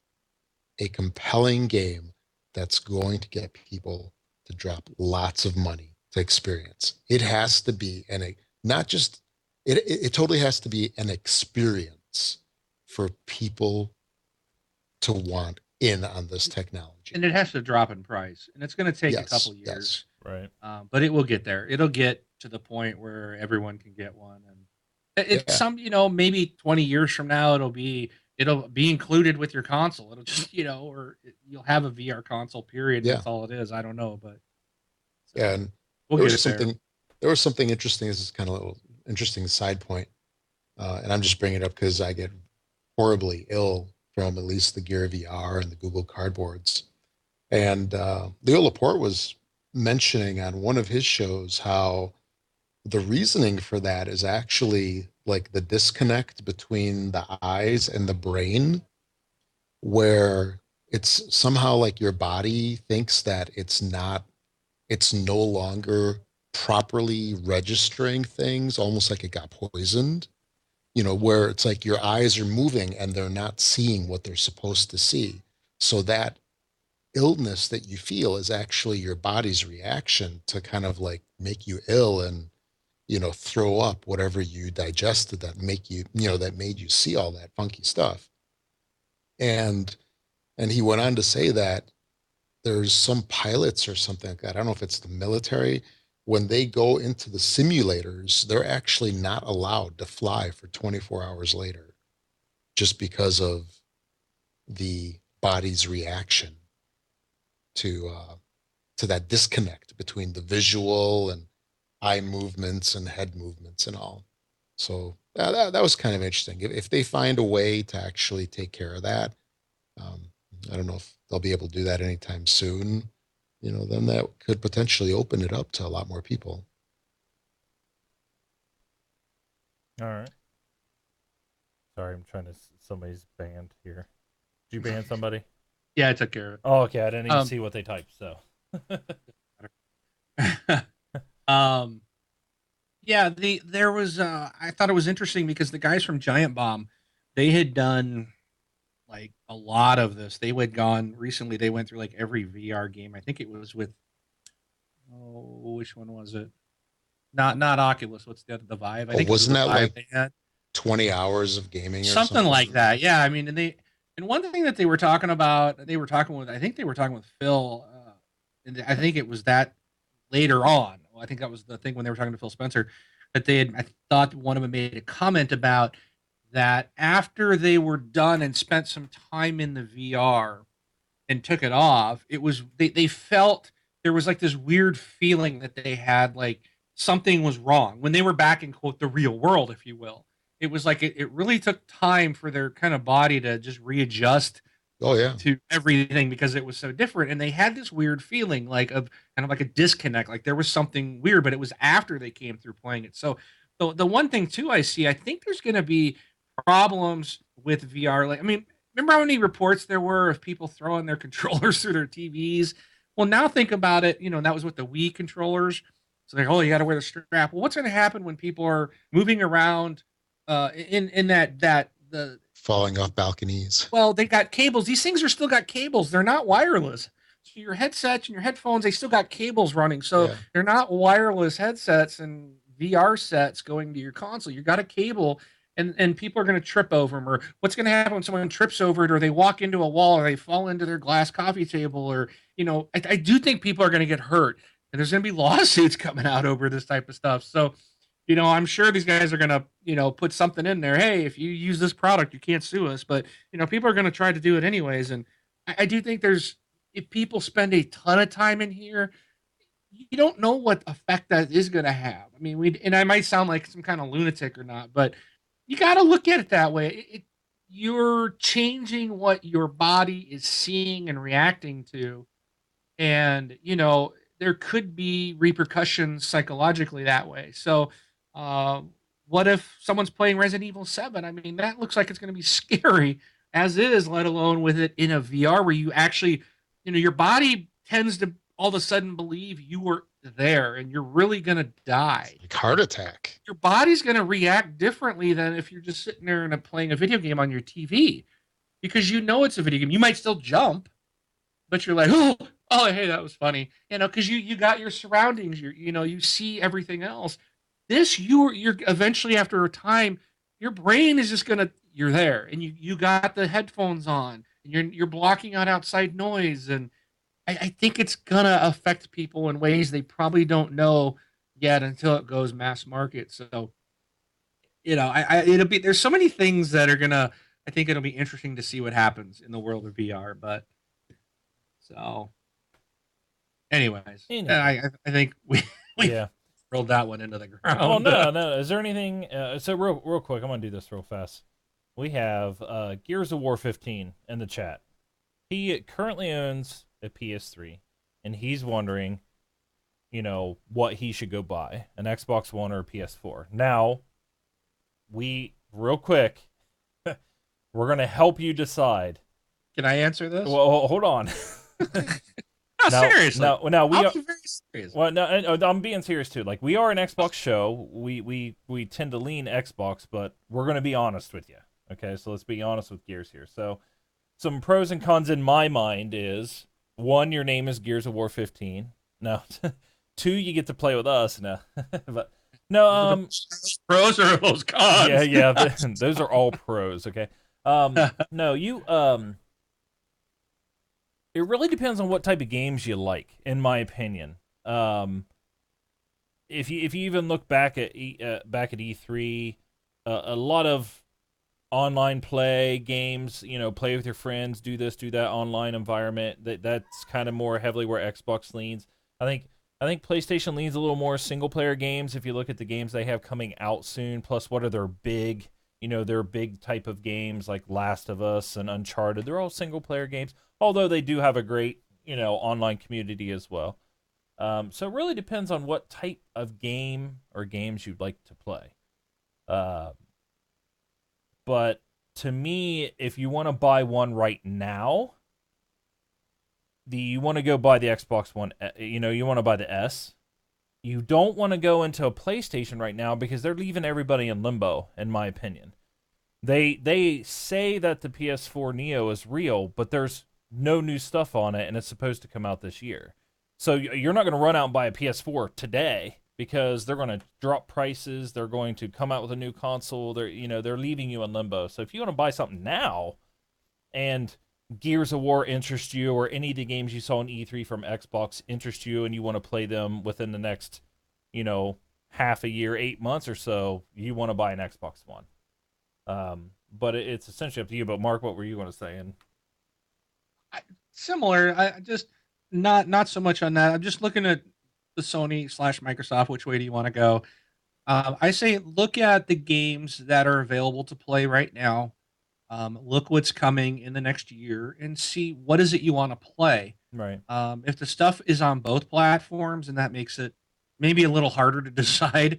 a compelling game that's going to get people to drop lots of money to experience? It has to be not just it totally has to be an experience for people to want in on this technology. And it has to drop in price, and it's going to take a Yes, couple yes. years, Right. but it will get there. It'll get to the point where everyone can get one, and it's Yeah. maybe 20 years from now it'll be included with your console. It'll just you'll have a VR console. Period. And Yeah. that's all it is. I don't know, but Yeah. so And we'll there get was it there. something there was something interesting. This is kind of a little interesting side point. And I'm just bringing it up because I get horribly ill from at least the Gear VR and the Google Cardboards. And Leo Laporte was mentioning on one of his shows how the reasoning for that is actually like the disconnect between the eyes and the brain, where it's somehow like your body thinks that it's no longer properly registering things, almost like it got poisoned, where it's like your eyes are moving and they're not seeing what they're supposed to see. So that illness that you feel is actually your body's reaction to kind of like make you ill and throw up whatever you digested that make you that made you see all that funky stuff. And and he went on to say that there's some pilots or something like that, I don't know if it's the military, when they go into the simulators they're actually not allowed to fly for 24 hours later just because of the body's reaction to that disconnect between the visual and eye movements and head movements and all. So that was kind of interesting. If they find a way to actually take care of that, um, I don't know if they'll be able to do that anytime soon. Then that could potentially open it up to a lot more people. All right. Sorry, I'm trying to. Somebody's banned here. Did you ban somebody? Yeah, I took care of Oh, okay. I didn't even Um, see what they typed. So. it. um, Yeah, there was I thought it was interesting because the guys from Giant Bomb, they had done like a lot of this. They had gone recently, they went through like every VR game. I think it was with, oh, which one was it? Not Oculus. What's the Vive? I Oh, think it was wasn't the that Vive like they had. 20 hours of gaming or Something like something? that. Yeah, I mean, and one thing that they were talking about, they were talking with, I think they were talking with Phil, and I think it was that later on. I think that was the thing when they were talking to Phil Spencer, that they had. I thought one of them made a comment about that after they were done and spent some time in the VR and took it off, it was they felt there was like this weird feeling that they had like something was wrong when they were back in quote the real world, if you will. It was like it really took time for their kind of body to just readjust Oh yeah. to everything because it was so different, and they had this weird feeling like of kind of like a disconnect, like there was something weird, but it was after they came through playing it. So the one thing too I see, I think there's going to be problems with VR. Like, I mean, remember how many reports there were of people throwing their controllers through their TVs? Well, now think about it. You know, that was with the Wii controllers. So like, oh, you got to wear the strap. Well, what's going to happen when people are moving around in that the Falling off balconies. well, they got cables. These things are still got cables. They're not wireless. So your headsets and your headphones, they still got cables running. So Yeah. they're not wireless headsets and VR sets going to your console. You got a cable, and people are going to trip over them. Or what's going to happen when someone trips over it, or they walk into a wall, or they fall into their glass coffee table, or I do think people are going to get hurt, and there's going to be lawsuits coming out over this type of stuff. So I'm sure these guys are gonna, put something in there. Hey, if you use this product, you can't sue us. But people are gonna try to do it anyways. And I do think if people spend a ton of time in here, you don't know what effect that is gonna have. I mean, and I might sound like some kind of lunatic or not, but you got to look at it that way. You're changing what your body is seeing and reacting to, and there could be repercussions psychologically that way. So uh, what if someone's playing Resident Evil 7? I mean, that looks like it's going to be scary as is, let alone with it in a VR where you actually, your body tends to all of a sudden believe you were there and you're really going to die. Like heart attack. Your body's going to react differently than if you're just sitting there and playing a video game on your TV, because it's a video game. You might still jump, but you're like, oh, hey, that was funny, because you got your surroundings, you see everything else. This, you're eventually, after a time, your brain is just you're there, and you got the headphones on, and you're blocking out outside noise, and I think it's gonna affect people in ways they probably don't know yet until it goes mass market. So it'll be, there's so many things that are gonna, I think it'll be interesting to see what happens in the world of VR, but. So, anyways, Anyway. I think we Yeah. rolled that one into the ground. Oh no. Is there anything? So real quick, I'm gonna do this real fast. We have Gears of War 15 in the chat. He currently owns a PS3, and he's wondering, what he should go buy, an Xbox One or a PS4. Now, real quick, we're gonna help you decide. Can I answer this? Well, hold on. No, seriously. No, we I'll are be very serious. well. No, I'm being serious too. Like, we are an Xbox show. We tend to lean Xbox, but we're gonna be honest with you. Okay, so let's be honest with Gears here. So, some pros and cons in my mind is: one, your name is Gears of War 15. No, two, you get to play with us. No, but no. Those pros or those cons? Yeah. Those are all pros. Okay. No, it really depends on what type of games you like, in my opinion. If you even look back at E3, a lot of online play games, play with your friends, do this, do that, online environment. That's kind of more heavily where Xbox leans. I think PlayStation leans a little more single player games. If you look at the games they have coming out soon, plus what are their big, their big type of games like Last of Us and Uncharted. They're all single player games, although they do have a great, online community as well. So it really depends on what type of game or games you'd like to play. But to me, if you want to buy one right now, you want to go buy the Xbox One, you want to buy the S. you don't want to go into a PlayStation right now because they're leaving everybody in limbo, in my opinion. They say that the PS4 Neo is real, but there's no new stuff on it, and it's supposed to come out this year. So you're not going to run out and buy a PS4 today because they're going to drop prices. They're going to come out with a new console. They're leaving you in limbo. So if you want to buy something now, and Gears of War interests you, or any of the games you saw in E3 from Xbox interest you, and you want to play them within the next, half a year, 8 months or so, you want to buy an Xbox One. But it's essentially up to you. But Mark, what were you going to say? And Similar. I just not so much on that. I'm just looking at the Sony/Microsoft. Which way do you want to go? I say look at the games that are available to play right now. Look what's coming in the next year and see what is it you want to play. right, If the stuff is on both platforms, and that makes it maybe a little harder to decide.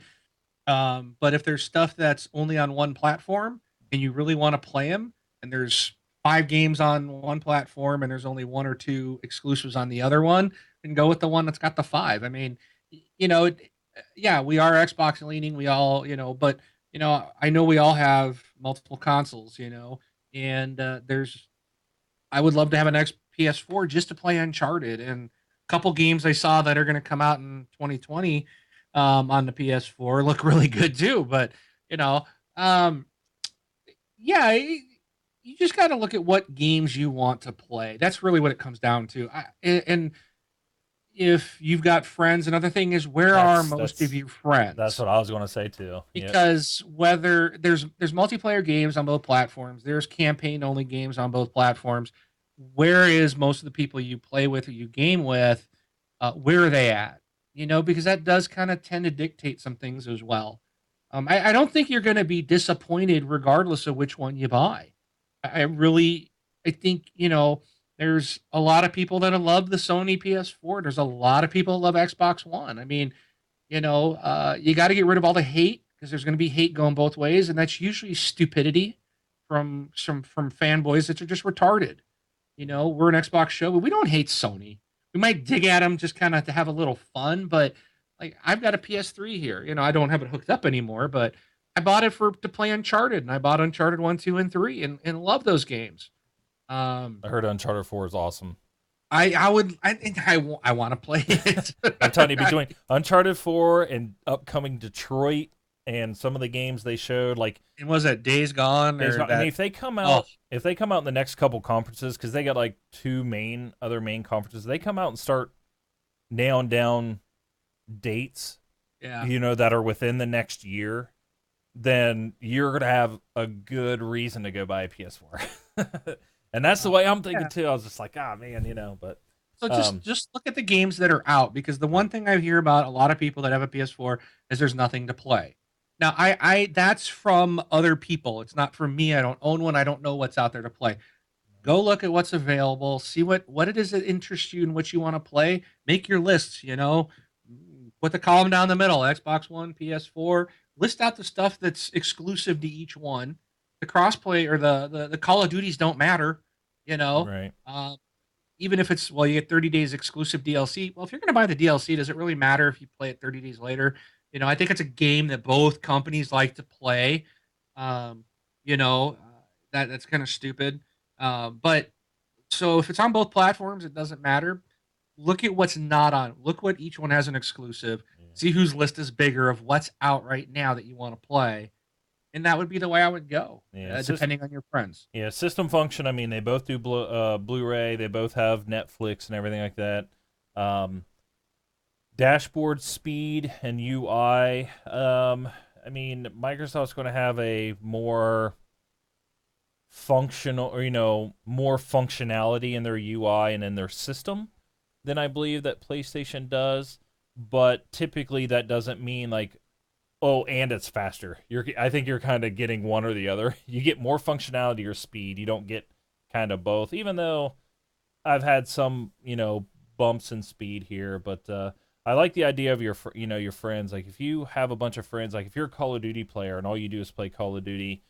But if there's stuff that's only on one platform and you really want to play them, and there's 5 games on one platform and there's only 1 or 2 exclusives on the other one, then go with the one that's got the 5. I mean, yeah, we are Xbox leaning. We all, but I know we all have multiple consoles, and I would love to have an PS4 just to play Uncharted and a couple games I saw that are going to come out in 2020 on the PS4 look really good too. But yeah, you just got to look at what games you want to play. That's really what it comes down to. And if you've got friends, another thing is where are most of your friends? that's what I was going to say too. Yep. Because whether there's multiplayer games on both platforms, there's campaign only games on both platforms. Where is most of the people you play with or you game with? Where are they at? Because that does kind of tend to dictate some things as well. I don't think you're going to be disappointed regardless of which one you buy. I think there's a lot of people that love the Sony PS4. There's a lot of people that love Xbox One. I mean, you got to get rid of all the hate because there's going to be hate going both ways, and that's usually stupidity from fanboys that are just retarded. We're an Xbox show, but we don't hate Sony. We might dig at them just kind of to have a little fun, but like I've got a PS3 here. I don't have it hooked up anymore, but I bought it to play Uncharted, and I bought Uncharted 1, 2, and 3, and love those games. I heard Uncharted 4 is awesome. I want to play it. I'm telling you, between Uncharted 4 and upcoming Detroit and some of the games they showed, like, and was that Days Gone? I mean, if they come out in the next couple conferences, because they got like 2 other main conferences, they come out and start nailing down dates, yeah, that are within the next year, then you're gonna have a good reason to go buy a PS4. And that's the way I'm thinking too. I was just like, man, but so just look at the games that are out, because the one thing I hear about a lot of people that have a PS4 is there's nothing to play. Now, I that's from other people. It's not from me. I don't own one. I don't know what's out there to play. Go look at what's available. See what it is that interests you and what you want to play. Make your lists. Put the column down the middle. Xbox One, PS4. List out the stuff that's exclusive to each one. The crossplay or the Call of Duties don't matter. right. Even if it's, you get 30 days exclusive DLC. Well, if you're going to buy the DLC, does it really matter if you play it 30 days later? I think it's a game that both companies like to play. That's kind of stupid. But so if it's on both platforms, it doesn't matter. Look at what's not on. Look what each one has an exclusive. Yeah. See whose list is bigger of what's out right now that you want to play. And that would be the way I would go, depending on your friends. Yeah, system function. I mean, they both do Blu-ray. They both have Netflix and everything like that. Dashboard speed and UI. I mean, Microsoft's going to have a more functional, or more functionality in their UI and in their system than I believe that PlayStation does. But typically, that doesn't mean like, oh, and it's faster. I think you're kind of getting one or the other. You get more functionality or speed. You don't get kind of both. Even though I've had some, bumps in speed here, but I like the idea of your friends. Like if you have a bunch of friends, like if you're a Call of Duty player and all you do is play Call of Duty,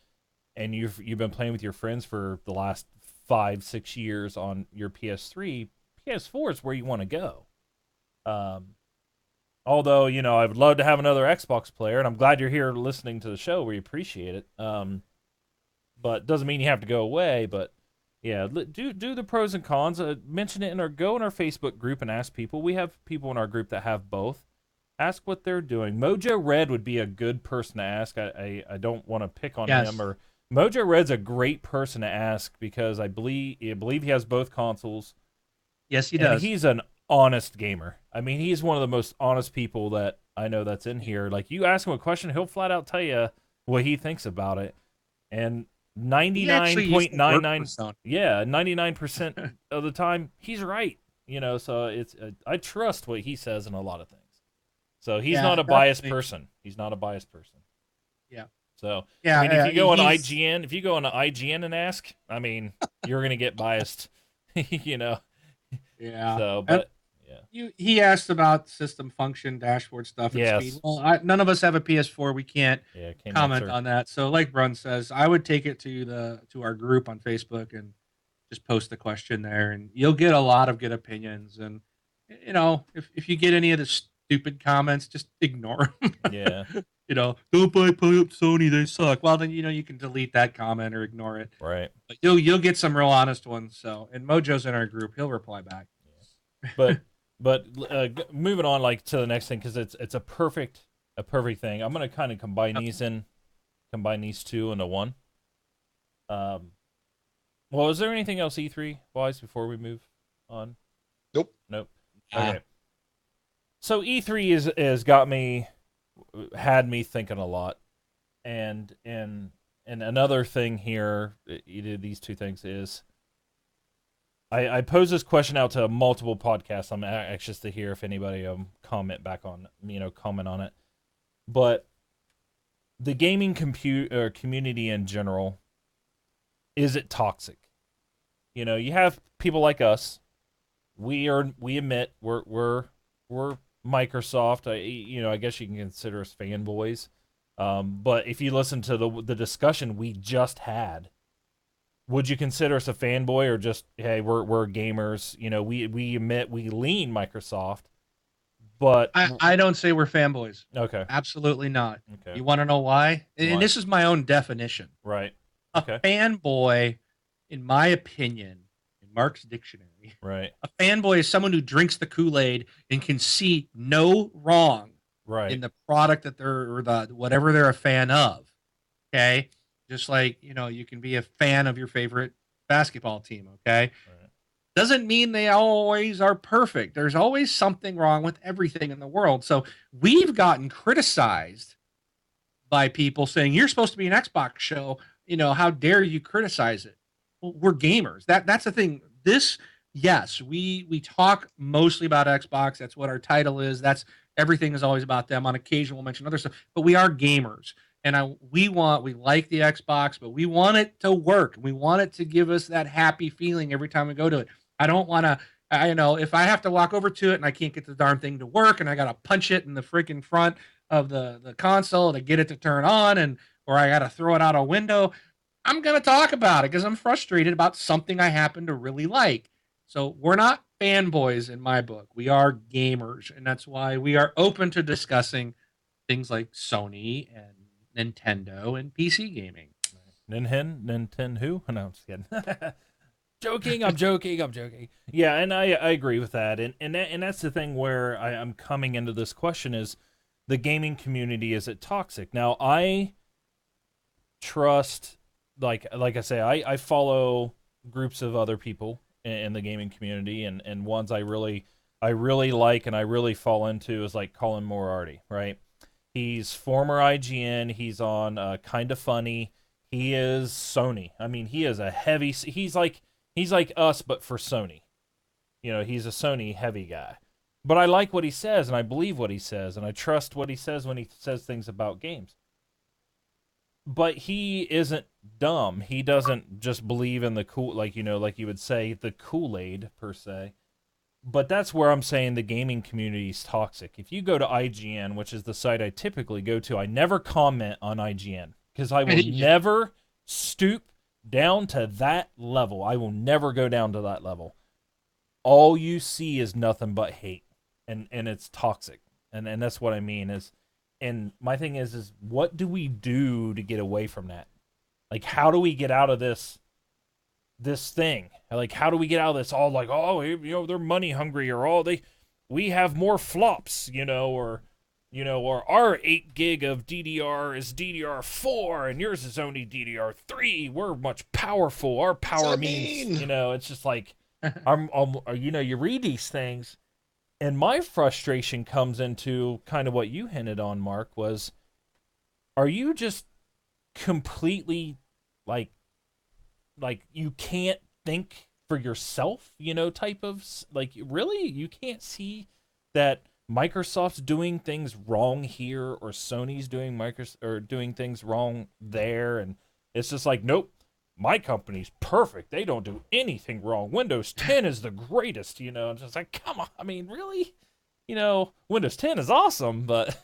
and you've been playing with your friends for the last 5-6 years on your PS3, PS4 is where you want to go. although, you know, I would love to have another Xbox player, and I'm glad you're here listening to the show. We appreciate it. But doesn't mean you have to go away. But yeah, do the pros and cons. Mention it go in our Facebook group and ask people. We have people in our group that have both. Ask what they're doing. Mojo Red would be a good person to ask. I don't want to pick on Yes. him, or Mojo Red's a great person to ask because I believe he has both consoles. Yes, he And does. he's an honest gamer. I mean, he's one of the most honest people that I know that's in here. Like, you ask him a question, he'll flat out tell you what he thinks about it. And He actually used to work 99.99 for Sony. yeah, 99% of the time he's right. You know, so it's I trust what he says in a lot of things. So he's Yeah, not a biased definitely. person. He's not a biased person. Yeah. So Yeah, I mean, if you go on he's- IGN, and ask, I mean, you're gonna get biased. You know. Yeah. So, but yeah. He asked about system function, dashboard stuff, and Yes. speed. Well, none of us have a PS4. We can't Yeah, can't comment answer. on that. So, like Brun says, I would take it to our group on Facebook and just post the question there, and you'll get a lot of good opinions. And you know, if you get any of the stupid comments, just ignore them. Yeah, You know, don't buy Sony, they suck. Well, then you can delete that comment or ignore it. right. But you'll get some real honest ones. So, and Mojo's in our group; he'll reply back. But moving on, like, to the next thing, because it's a perfect thing. I'm gonna kind of combine these two into one. Well, is there anything else E3 wise before we move on? Nope. Okay. So E3 had me thinking a lot, and another thing here, either these two things is, I posed this question out to multiple podcasts. I'm anxious to hear if anybody comment on it. But the gaming community in general, is it toxic? You know, you have people like us. We admit we're Microsoft. I guess you can consider us fanboys. But if you listen to the discussion we just had, would you consider us a fanboy, or just, hey, we're gamers? You know, we admit we lean Microsoft, but I don't say we're fanboys. okay, Absolutely not. okay, You want to know why? Why? And this is my own definition. right, A Okay. fanboy, in my opinion, in Mark's dictionary, right, a fanboy is someone who drinks the Kool-Aid and can see no wrong right, in the product that whatever they're a fan of. Okay? Just like, you can be a fan of your favorite basketball team, okay? right. Doesn't mean they always are perfect. There's always something wrong with everything in the world. So we've gotten criticized by people saying, you're supposed to be an Xbox show. How dare you criticize it? Well, we're gamers. That's the thing. Yes, we talk mostly about Xbox. That's what our title is. That's everything is always about them. On occasion, we'll mention other stuff, but we are gamers. And we like the Xbox, but we want it to work. We want it to give us that happy feeling every time we go to it. I don't want to, if I have to walk over to it and I can't get the darn thing to work and I got to punch it in the freaking front of the console to get it to turn on, or I got to throw it out a window, I'm going to talk about it because I'm frustrated about something I happen to really like. So we're not fanboys in my book. We are gamers. And that's why we are open to discussing things like Sony and Nintendo and PC gaming. Nintendo who? No, I'm just kidding. I'm joking. Yeah, and I agree with that. And that's the thing where I'm coming into this question is, the gaming community, is it toxic? Now, I trust, like I say, I follow groups of other people in the gaming community, and ones I really like and I really fall into is like Colin Moriarty, right? He's former IGN. He's on Kinda Funny. He is Sony. I mean, he is a heavy. He's like us, but for Sony. You know, he's a Sony heavy guy. But I like what he says, and I believe what he says, and I trust what he says when he says things about games. But he isn't dumb. He doesn't just believe in the like you would say, the Kool-Aid per se. But that's where I'm saying the gaming community is toxic. If you go to IGN, which is the site I typically go to, I never comment on IGN because I will never stoop down to that level. I will never go down to that level. All you see is nothing but hate, and it's toxic. and that's what I mean is, and my thing is what do we do to get away from that? Like, how do we get out of this thing? Like, how do we get out of this? All like, oh, they're money hungry, or we have more flops, or our 8 gig of DDR is DDR4 and yours is only DDR3. We're much powerful. Our power means, it's just like, you read these things, and my frustration comes into kind of what you hinted on, Mark, was, are you just completely like you can't think for yourself, type of, like, really, you can't see that Microsoft's doing things wrong here, or Sony's doing things wrong there, and it's just like, nope, my company's perfect. They don't do anything wrong. Windows 10 is the greatest, It's just like, come on, I mean, really? Windows 10 is awesome, but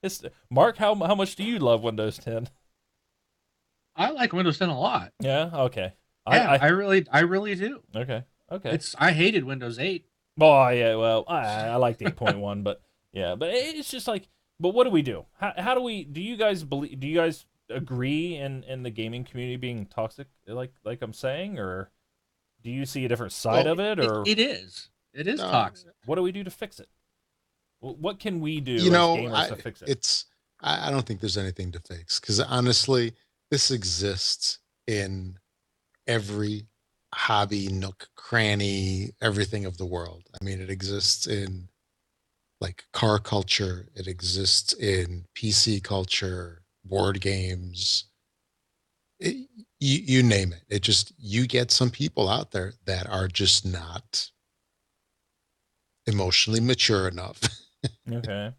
it's Mark, how much do you love Windows 10? I like Windows 10 a lot. Yeah, okay. Yeah, I really do. Okay. I hated Windows 8. Well, yeah, well, I liked 8.1, but yeah, but it's just like, but what do we do? How do you guys agree in the gaming community being toxic, like I'm saying, or do you see a different side of it, or it is toxic? What do we do to fix it? What can we do as gamers to fix it? I don't think there's anything to fix, because honestly, this exists in every hobby, nook, cranny, everything of the world. I mean, it exists in like car culture, it exists in PC culture, board games, you name it. It just, you get some people out there that are just not emotionally mature enough Okay.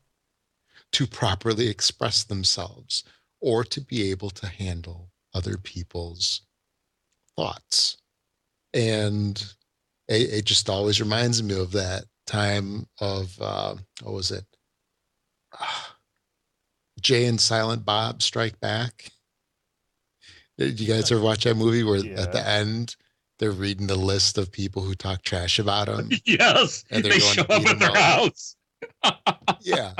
to properly express themselves, or to be able to handle other people's thoughts. And it just always reminds me of that time of, what was it? Jay and Silent Bob Strike Back. Did you guys ever watch that movie where at the end they're reading the list of people who talk trash about him? Yes. And they show up at their house. Yeah.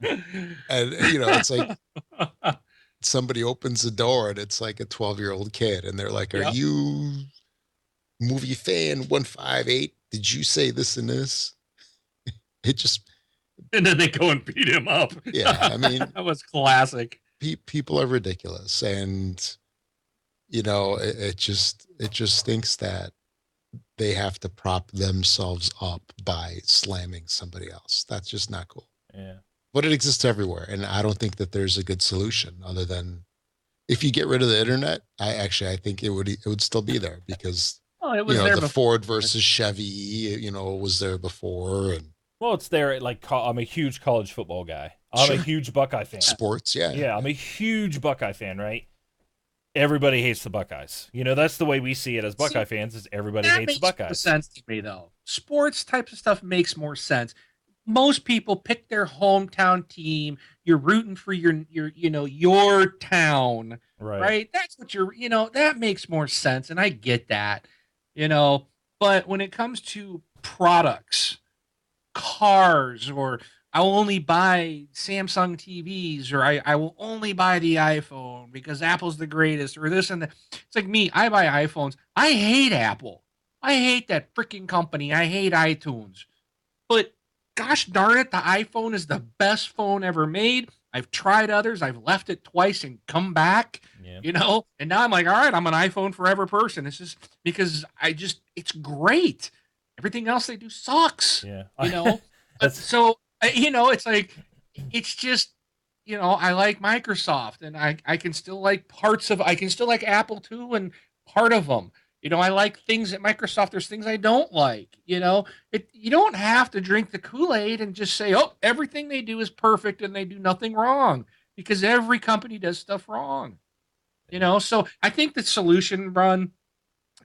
And, it's like somebody opens the door and it's like a 12-year-old kid. And they're like, are you movie fan 158? Did you say this and this? It just... And then they go and beat him up. Yeah, I mean... that was classic. People are ridiculous. And, it just thinks that they have to prop themselves up by slamming somebody else. That's just not cool. Yeah. But it exists everywhere, and I don't think that there's a good solution other than, if you get rid of the internet, I think it would still be there, because it was there the before. Ford versus Chevy, was there before, and well, it's there. Like, I'm a huge college football guy. I'm a huge Buckeye fan. Sports, yeah. Yeah, I'm a huge Buckeye fan, right? Everybody hates the Buckeyes. That's the way we see it as Buckeye fans, is everybody hates the Buckeyes. That makes more sense to me, though. Sports types of stuff makes more sense. Most people pick their hometown team. You're rooting for your town, right? That's what that makes more sense, and I get that, But when it comes to products, cars, or I will only buy Samsung TVs, or I will only buy the iPhone because Apple's the greatest, or this and that. It's like me. I buy iPhones. I hate Apple. I hate that freaking company. I hate iTunes. But gosh darn it, the iPhone is the best phone ever made. I've tried others. I've left it twice and come back, and now I'm like, all right, I'm an iPhone forever person. It's just because it's great. Everything else they do sucks. Yeah. So, it's like, it's just, I like Microsoft, and I can still like I can still like Apple too, and part of them. I like things at Microsoft. There's things I don't like. You don't have to drink the Kool-Aid and just say, oh, everything they do is perfect and they do nothing wrong, because every company does stuff wrong. So I think the solution, Ron,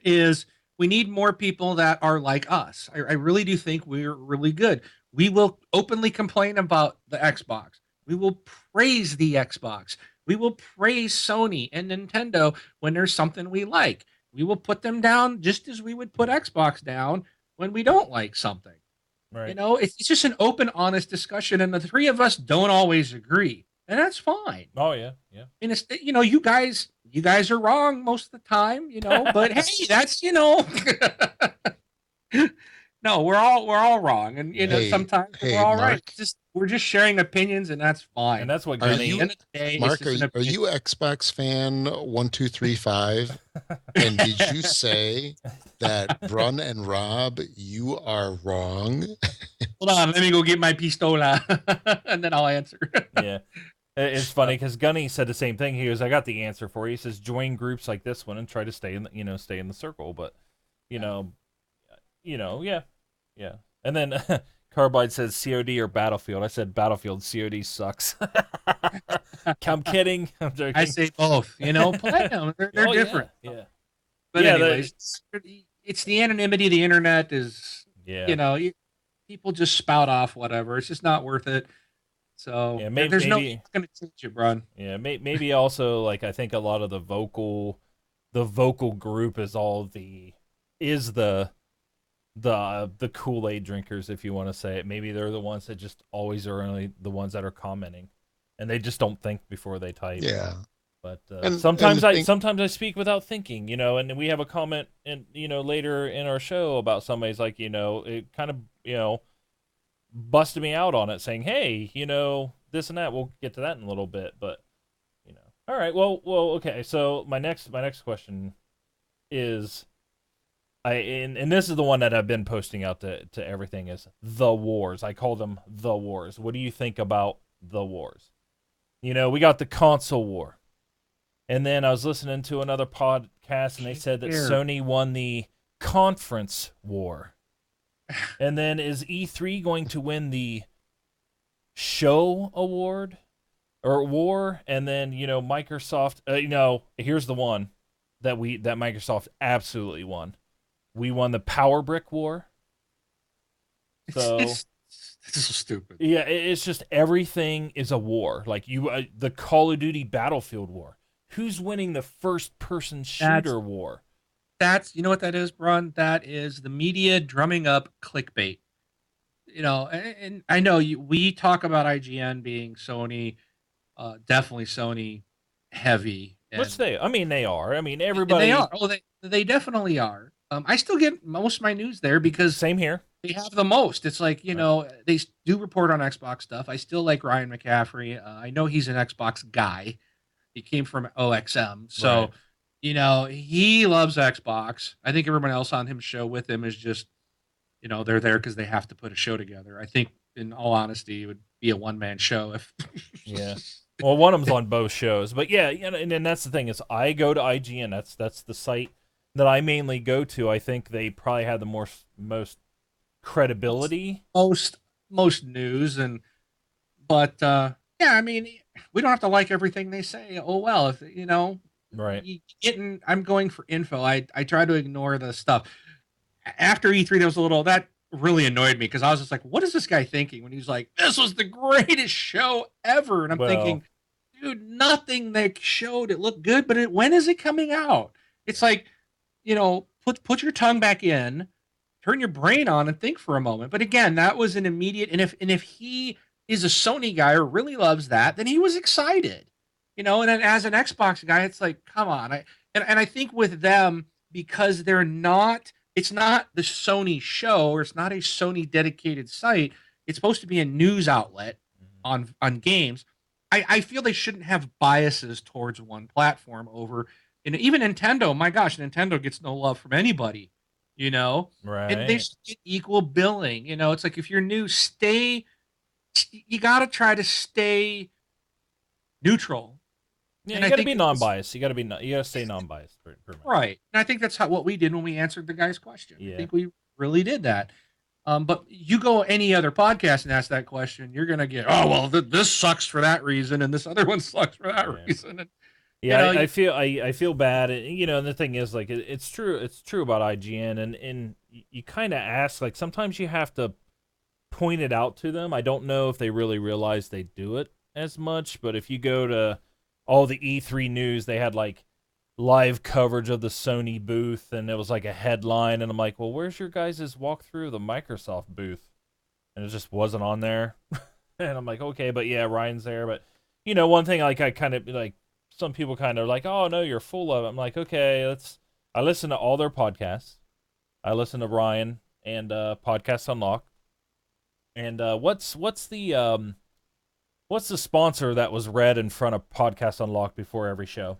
is we need more people that are like us. I really do think we're really good. We will openly complain about the Xbox. We will praise the Xbox. We will praise Sony and Nintendo when there's something we like. We will put them down just as we would put Xbox down when we don't like something. Right. It's just an open, honest discussion, and the three of us don't always agree, and that's fine. Oh yeah, yeah. And it's you guys are wrong most of the time, but hey, that's no, we're all wrong, and Hey, sometimes we're hey, all right. Mark. We're just sharing opinions, and that's And fine. that's what Are At the Gunny. end you of the day, it's Mark? just an Are opinion. you Xbox fan 1235? And did you say that Brun and Rob, you are wrong? Hold on, let me go get my pistola, and then I'll answer. Yeah. It's funny because Gunny said the same thing. He goes, "I got the answer for you." He says, "Join groups like this one and try to stay in, stay in the circle." But, you know, yeah, yeah. And then Carbide says COD or Battlefield. I said Battlefield. COD sucks. I'm kidding. I'm joking. I say both. Play them. They're Oh, different. Yeah. But Yeah, anyways, it's the anonymity of the internet is, Yeah. people just spout off whatever. It's just not worth it. So Yeah. there's no Maybe. going to teach you, Bron. Yeah. Maybe also like I think a lot of the vocal group is the Kool-Aid drinkers, if you want to say it. Maybe they're the ones that just always are only the ones that are commenting, and they just don't think before they type. Yeah. But And sometimes the thing, sometimes I speak without thinking, and we have a comment in later in our show about somebody's like it kind of busted me out on it, saying, hey, this and that. We'll get to that in a little bit, but all right, well, okay. So my next question is and this is the one that I've been posting out to everything is the wars. I call them the wars. What do you think about the wars? We got the console war. And then I was listening to another podcast and they said that Sony won the conference war. And then is E3 going to win the show award or war? And then, Microsoft, here's the one that Microsoft absolutely won. We won the Power Brick War. So It's so stupid. Yeah, it's just everything is a war. Like the Call of Duty Battlefield War. Who's winning the first-person shooter war? You know what that is, Bron? That is the media drumming up clickbait. And I know we talk about IGN being Sony, definitely Sony heavy. Which they are. I mean, everybody. They are. Oh, they definitely are. I still get most of my news there because same here. They have the most. It's like, they do report on Xbox stuff. I still like Ryan McCaffrey. I know he's an Xbox guy. He came from OXM. So, Right. He loves Xbox. I think everyone else on his show with him is just, they're there because they have to put a show together. I think, in all honesty, it would be a one-man show if. Yeah. Well, one of them's on both shows, but yeah, and then that's the thing is I go to IGN. That's the site that I mainly go to. I think they probably have the most credibility, most news, but yeah, I mean, we don't have to like everything they say. Oh well, if right? I'm going for info. I try to ignore the stuff. After E3, there was a little that really annoyed me because I was just like, what is this guy thinking when he's like, this was the greatest show ever? And I'm thinking, dude, nothing they showed it looked good, but when is it coming out? It's like, put your tongue back in, turn your brain on, and think for a moment. But again, that was an immediate. And if he is a Sony guy or really loves that, then he was excited, And then as an Xbox guy, it's like, come on. I think with them because they're not. It's not the Sony show, or it's not a Sony dedicated site. It's supposed to be a news outlet on games. I feel they shouldn't have biases towards one platform over. And even Nintendo, my gosh, Nintendo gets no love from anybody, Right. And they should get equal billing. It's like if you're new, you got to try to stay neutral. Yeah, and you got to be non-biased. You got to stay non-biased. Right. And I think that's what we did when we answered the guy's question. Yeah. I think we really did that. But you go any other podcast and ask that question, you're going to get, oh, well, this sucks for that reason, and this other one sucks for that reason. And, I feel bad. And the thing is, like, it's true about IGN, and you kind of ask, like, sometimes you have to point it out to them. I don't know if they really realize they do it as much, but if you go to all the E3 news, they had like live coverage of the Sony booth, and it was like a headline, and I'm like, well, where's your guys' walkthrough of the Microsoft booth? and it just wasn't on there. And I'm like, okay, but yeah, Ryan's there. But one thing like I kind of like some people kind of like, oh no, you're full of it. I'm like, okay, I listen to all their podcasts. I listen to Ryan and Podcast Unlock. And what's the sponsor that was read in front of Podcast Unlock before every show?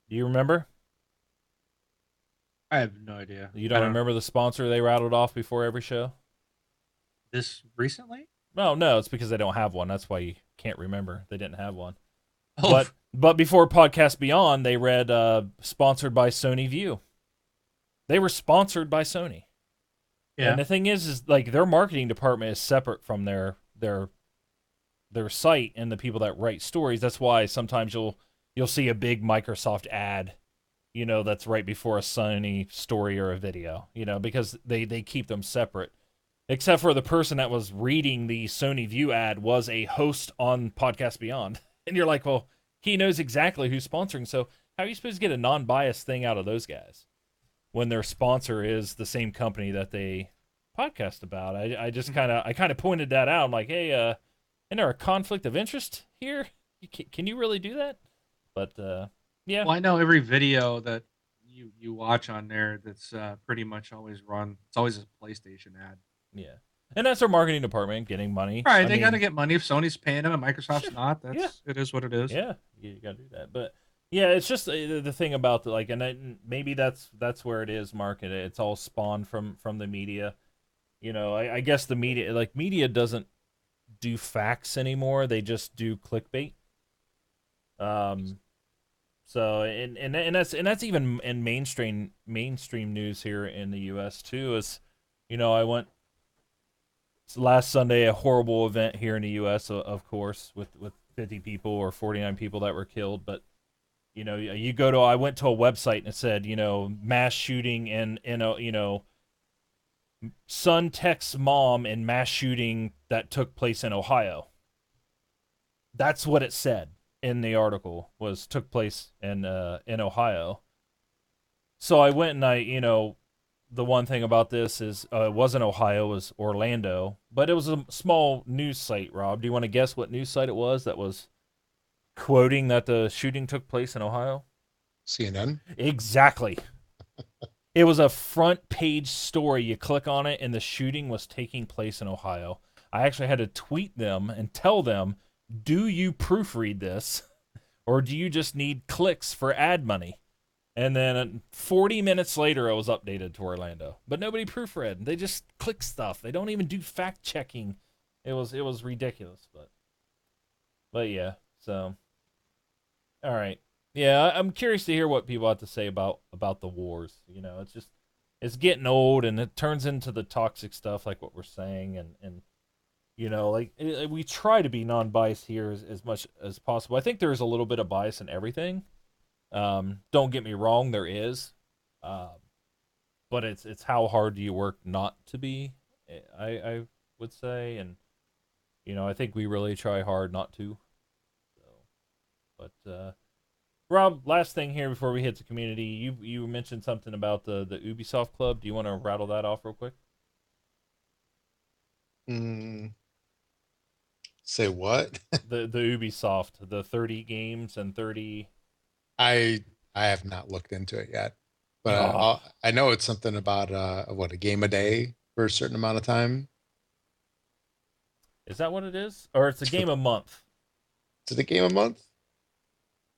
Do you remember? I have no idea. You don't remember the sponsor they rattled off before every show? This recently? No, it's because they don't have one. That's why you can't remember. They didn't have one. Oh, But before Podcast Beyond, they read sponsored by Sony View. They were sponsored by Sony. yeah. And the thing is like their marketing department is separate from their site and the people that write stories. That's why sometimes you'll see a big Microsoft ad, that's right before a Sony story or a video, because they keep them separate. Except for the person that was reading the Sony View ad was a host on Podcast Beyond. And you're like, well, he knows exactly who's sponsoring. So how are you supposed to get a non-biased thing out of those guys when their sponsor is the same company that they podcast about? I just kind of pointed that out. I'm like, hey, isn't there a conflict of interest here? Can you really do that? But yeah. Well, I know every video that you watch on there that's pretty much always run. It's always a PlayStation ad. Yeah. And that's their marketing department getting money. Right, they got to get money if Sony's paying them and Microsoft's not. It is what it is. Yeah, you got to do that. But yeah, it's just the thing about maybe that's where it is, Mark. It's all spawned from the media. I guess the media doesn't do facts anymore. They just do clickbait. So and that's even in mainstream news here in the U.S. too. Is I went last Sunday, a horrible event here in the U.S. Of course, with 50 people or 49 people that were killed. But I went to a website and it said mass shooting and son texts mom in mass shooting that took place in Ohio. That's what it said in the article, was took place in Ohio. So I went and the one thing about this is it wasn't Ohio, it was Orlando, but it was a small news site. Rob, do you want to guess what news site it was that was quoting that the shooting took place in Ohio? CNN. Exactly. It was a front page story. You click on it, and the shooting was taking place in Ohio. I actually had to tweet them and tell them, do you proofread this, or do you just need clicks for ad money? And then 40 minutes later, it was updated to Orlando. But nobody proofread. They just click stuff. They don't even do fact checking. It was ridiculous. But yeah, so. All right. Yeah, I'm curious to hear what people have to say about the wars. It's getting old, and it turns into the toxic stuff like what we're saying. And we try to be non-biased here as much as possible. I think there's a little bit of bias in everything. Don't get me wrong, there is, but it's how hard do you work not to be, I would say, and I think we really try hard not to. So, but Rob, last thing here before we hit the community, you mentioned something about the Ubisoft Club. Do you want to rattle that off real quick? Say what? the Ubisoft, the 30 games and 30. I have not looked into it yet, but I know it's something about a game a day for a certain amount of time. Is that what it is, or it's a game a month? Is it a game a month?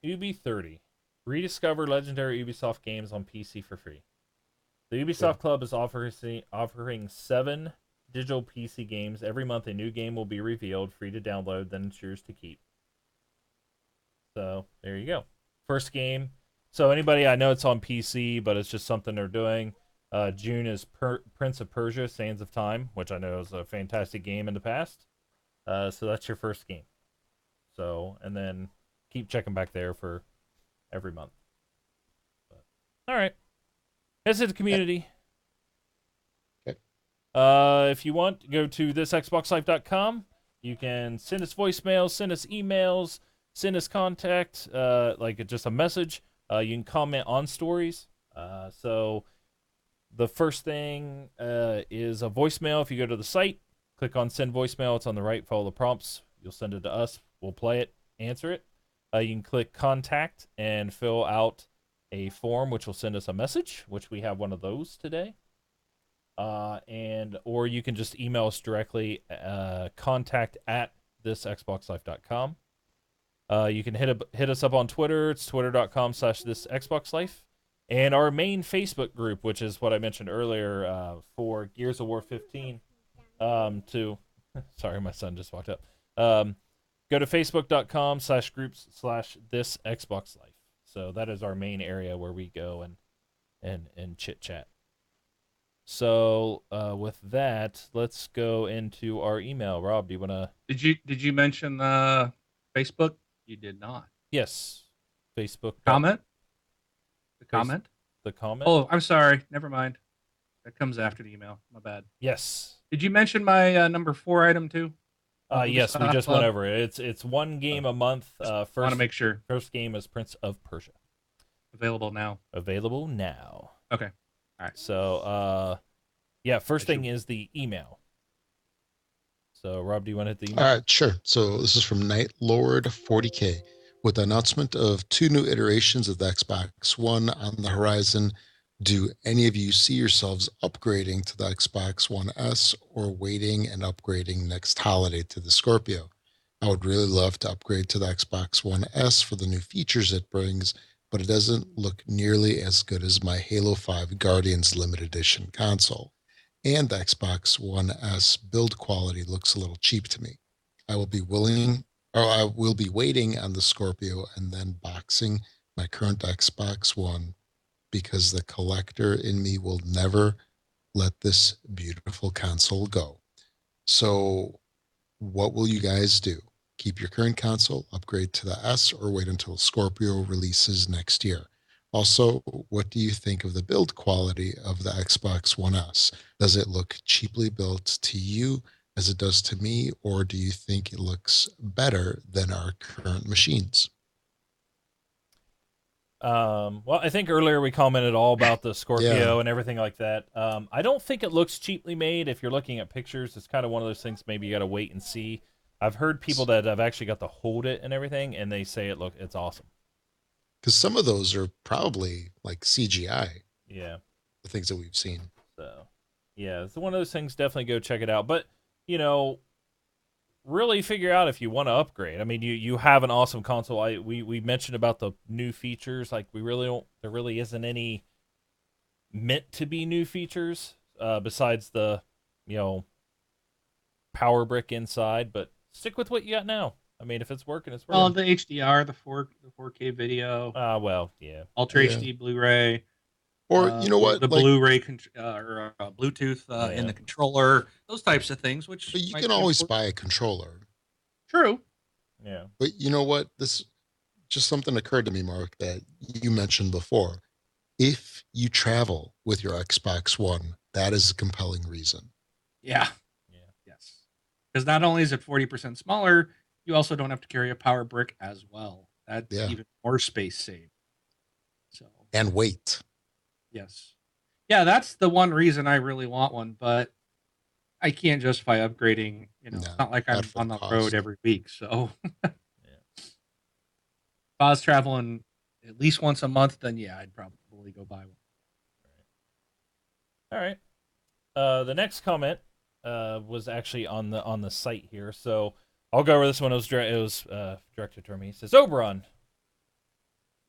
Ubi 30. Rediscover legendary Ubisoft games on PC for free. The Ubisoft Club is offering 7 digital PC games. Every month a new game will be revealed, free to download, then it's yours to keep. So there you go. First game. So anybody, I know it's on PC, but it's just something they're doing. June is Prince of Persia, Sands of Time, which I know is a fantastic game in the past. So that's your first game. So, and then keep checking back there for every month. But, all right. Let's hit the community. Okay. If you want, go to thisxboxlife.com. You can send us voicemails, send us emails, send us contact, like just a message. You can comment on stories. So the first thing is a voicemail. If you go to the site, click on send voicemail. It's on the right. Follow the prompts. You'll send it to us. We'll play it, answer it. You can click contact and fill out a form, which will send us a message, which we have one of those today. Or you can just email us directly, contact at thisxboxlife.com. You can hit us up on Twitter. It's twitter.com/thisxboxlife. And our main Facebook group, which is what I mentioned earlier, for Gears of War 15. Sorry, my son just walked up. Go to facebook.com/groups/thisxboxlife. So that is our main area where we go and chit chat. So with that, let's go into our email. Rob, do you want to? Did you mention Facebook? You did not. Yes, Facebook Comment. The comment. The comment. Oh, I'm sorry. Never mind. That comes after the email. My bad. Yes. Did you mention my number 4 item too? Yes, we just went over it. It's one game a month. First, want to make sure. First game is Prince of Persia. Available now. Available now. Okay. All right. So, yeah, first thing is the email. So, Rob, do you want to hit the email? All right, sure. So this is from Night Lord 40K. With the announcement of 2 new iterations of the Xbox One on the horizon, do any of you see yourselves upgrading to the Xbox One S or waiting and upgrading next holiday to the Scorpio? I would really love to upgrade to the Xbox One S for the new features it brings, but it doesn't look nearly as good as my Halo 5 Guardians limited edition console. And the Xbox One S build quality looks a little cheap to me. I will be waiting on the Scorpio and then boxing my current Xbox One because the collector in me will never let this beautiful console go. So what will you guys do? Keep your current console, upgrade to the S, or wait until Scorpio releases next year? Also, what do you think of the build quality of the Xbox One S? Does it look cheaply built to you as it does to me, or do you think it looks better than our current machines? Well, I think earlier we commented all about the Scorpio Yeah. and everything like that. I don't think it looks cheaply made. If you're looking at pictures, it's kind of one of those things maybe you got to wait and see. I've heard people that have actually got to hold it and everything, and they say it's awesome. Because some of those are probably like CGI, Yeah. the things that we've seen. So, yeah, it's one of those things. Definitely go check it out. But, really figure out if you want to upgrade. I mean, you have an awesome console. We mentioned about the new features. Like, there really isn't any meant to be new features besides the, power brick inside. But stick with what you got now. I mean, if it's working, it's working. Well, the HDR, the 4K video, well, yeah. Ultra Yeah. HD Blu-ray. Or you know what? The Like, Blu-ray or Bluetooth in Yeah. the controller, those types of things. Which but you might can be always important. buy a controller. True. Yeah. But you know what? This just something occurred to me, Mark, that you mentioned before. If you travel with your Xbox One, that is a compelling reason. Yeah. Yeah. Yes. Because not only is it 40% smaller, you also don't have to carry a power brick as well. That's Yeah. even more space saved. So And weight. yes. Yeah, that's the one reason I really want one, but I can't justify upgrading. It's No, not like I'm not for on the the road cost. every week. So if I was traveling at least once a month, then yeah, I'd probably go buy one. All right. The next comment was actually on the site here, so I'll go over this one. It was directed to me. It says Oberon.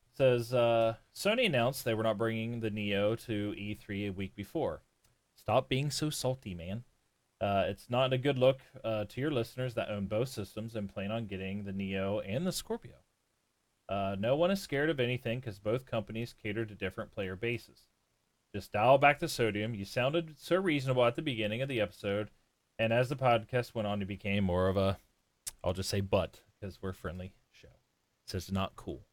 It says Sony announced they were not bringing the Neo to E3 a week before. Stop being so salty, man. It's not a good look to your listeners that own both systems and plan on getting the Neo and the Scorpio. No one is scared of anything because both companies cater to different player bases. Just dial back the sodium. You sounded so reasonable at the beginning of the episode, and as the podcast went on, it became more of a, I'll just say butt, because we're a friendly show. It says not cool.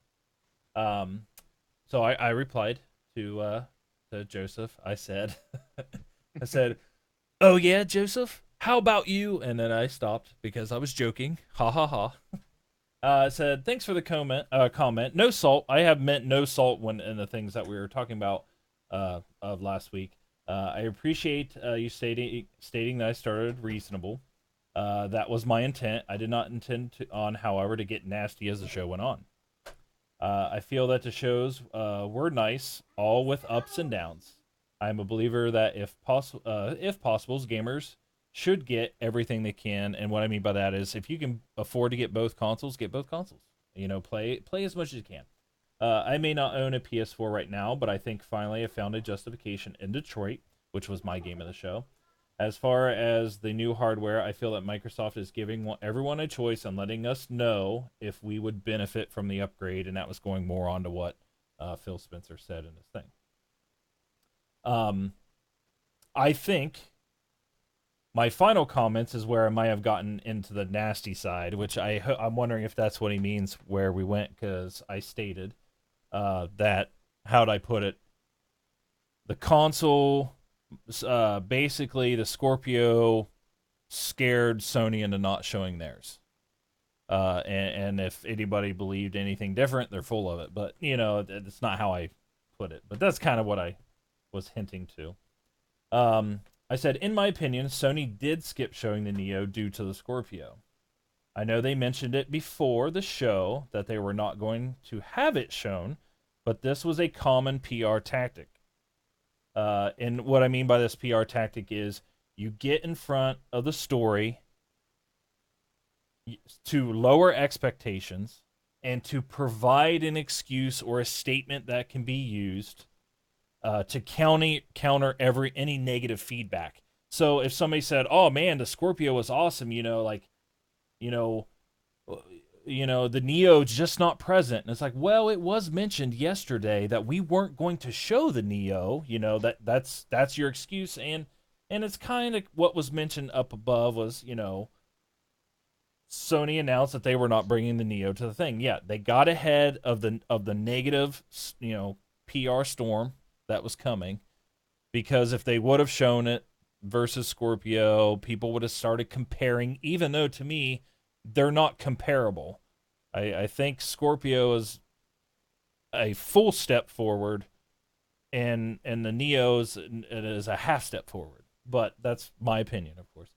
So I replied to Joseph. I said, oh yeah, Joseph, how about you? And then I stopped because I was joking. Ha ha ha. I said, thanks for the comment. No salt. I have meant no salt when in the things that we were talking about of last week. I appreciate you stating that I started reasonable. That was my intent. I did not intend however, to get nasty as the show went on. I feel that the shows were nice, all with ups and downs. I'm a believer that if possible, gamers should get everything they can, and what I mean by that is if you can afford to get both consoles, get both consoles. Play as much as you can. I may not own a PS4 right now, but I think finally I found a justification in Detroit, which was my game of the show. As far as the new hardware, I feel that Microsoft is giving everyone a choice and letting us know if we would benefit from the upgrade, and that was going more on to what Phil Spencer said in his thing. I think my final comments is where I might have gotten into the nasty side, which I'm wondering if that's what he means where we went, because I stated that, how'd I put it? The console, basically the Scorpio scared Sony into not showing theirs. And if anybody believed anything different, they're full of it. But, it's not how I put it. But that's kind of what I was hinting to. I said, in my opinion, Sony did skip showing the Neo due to the Scorpio. I know they mentioned it before the show that they were not going to have it shown, but this was a common PR tactic. And what I mean by this PR tactic is you get in front of the story to lower expectations and to provide an excuse or a statement that can be used to counter any negative feedback. So if somebody said, "Oh man, the Scorpio was awesome," the Neo's just not present. And it's like, well, it was mentioned yesterday that we weren't going to show the Neo. That's your excuse, and it's kind of what was mentioned up above was, Sony announced that they were not bringing the Neo to the thing. Yeah, they got ahead of the negative, PR storm that was coming, because if they would have shown it versus Scorpio, people would have started comparing, even though to me they're not comparable. I think Scorpio is a full step forward, and the Neo is a half step forward. But that's my opinion, of course.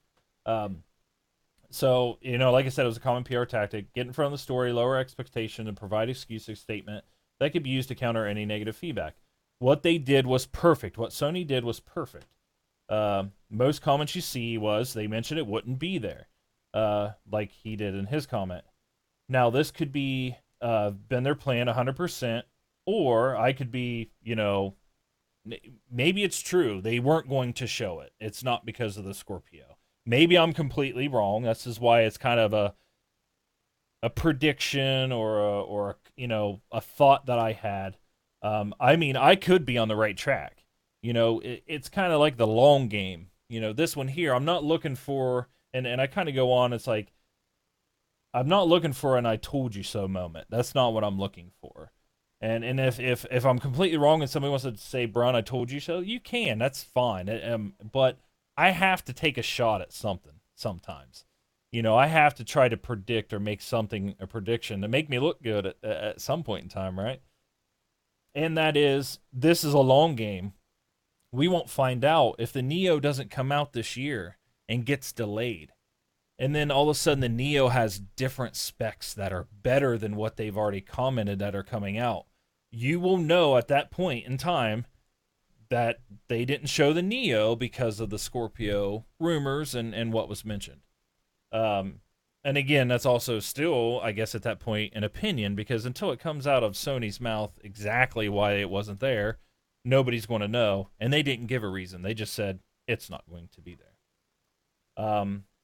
So, like I said, it was a common PR tactic. Get in front of the story, lower expectation, and provide excuses statement that could be used to counter any negative feedback. What they did was perfect. What Sony did was perfect. Most comments you see was they mentioned it wouldn't be there, like he did in his comment. Now, this could be been their plan 100%, or I could be, maybe it's true. They weren't going to show it. It's not because of the Scorpio. Maybe I'm completely wrong. This is why it's kind of a prediction or a thought that I had. I could be on the right track. It's kind of like the long game. This one here, I'm not looking for, and I kind of go on. It's like, I'm not looking for an "I told you so" moment. That's not what I'm looking for. And if I'm completely wrong and somebody wants to say, "Brun, I told you so," you can. That's fine. But I have to take a shot at something sometimes. I have to try to predict or make something a prediction to make me look good at some point in time, right? And that is, this is a long game. We won't find out if the Neo doesn't come out this year and gets delayed. And then all of a sudden the Neo has different specs that are better than what they've already commented that are coming out. You will know at that point in time that they didn't show the Neo because of the Scorpio rumors and what was mentioned. And again, that's also still, I guess, at that point, an opinion, because until it comes out of Sony's mouth exactly why it wasn't there, nobody's going to know. And they didn't give a reason. They just said it's not going to be there.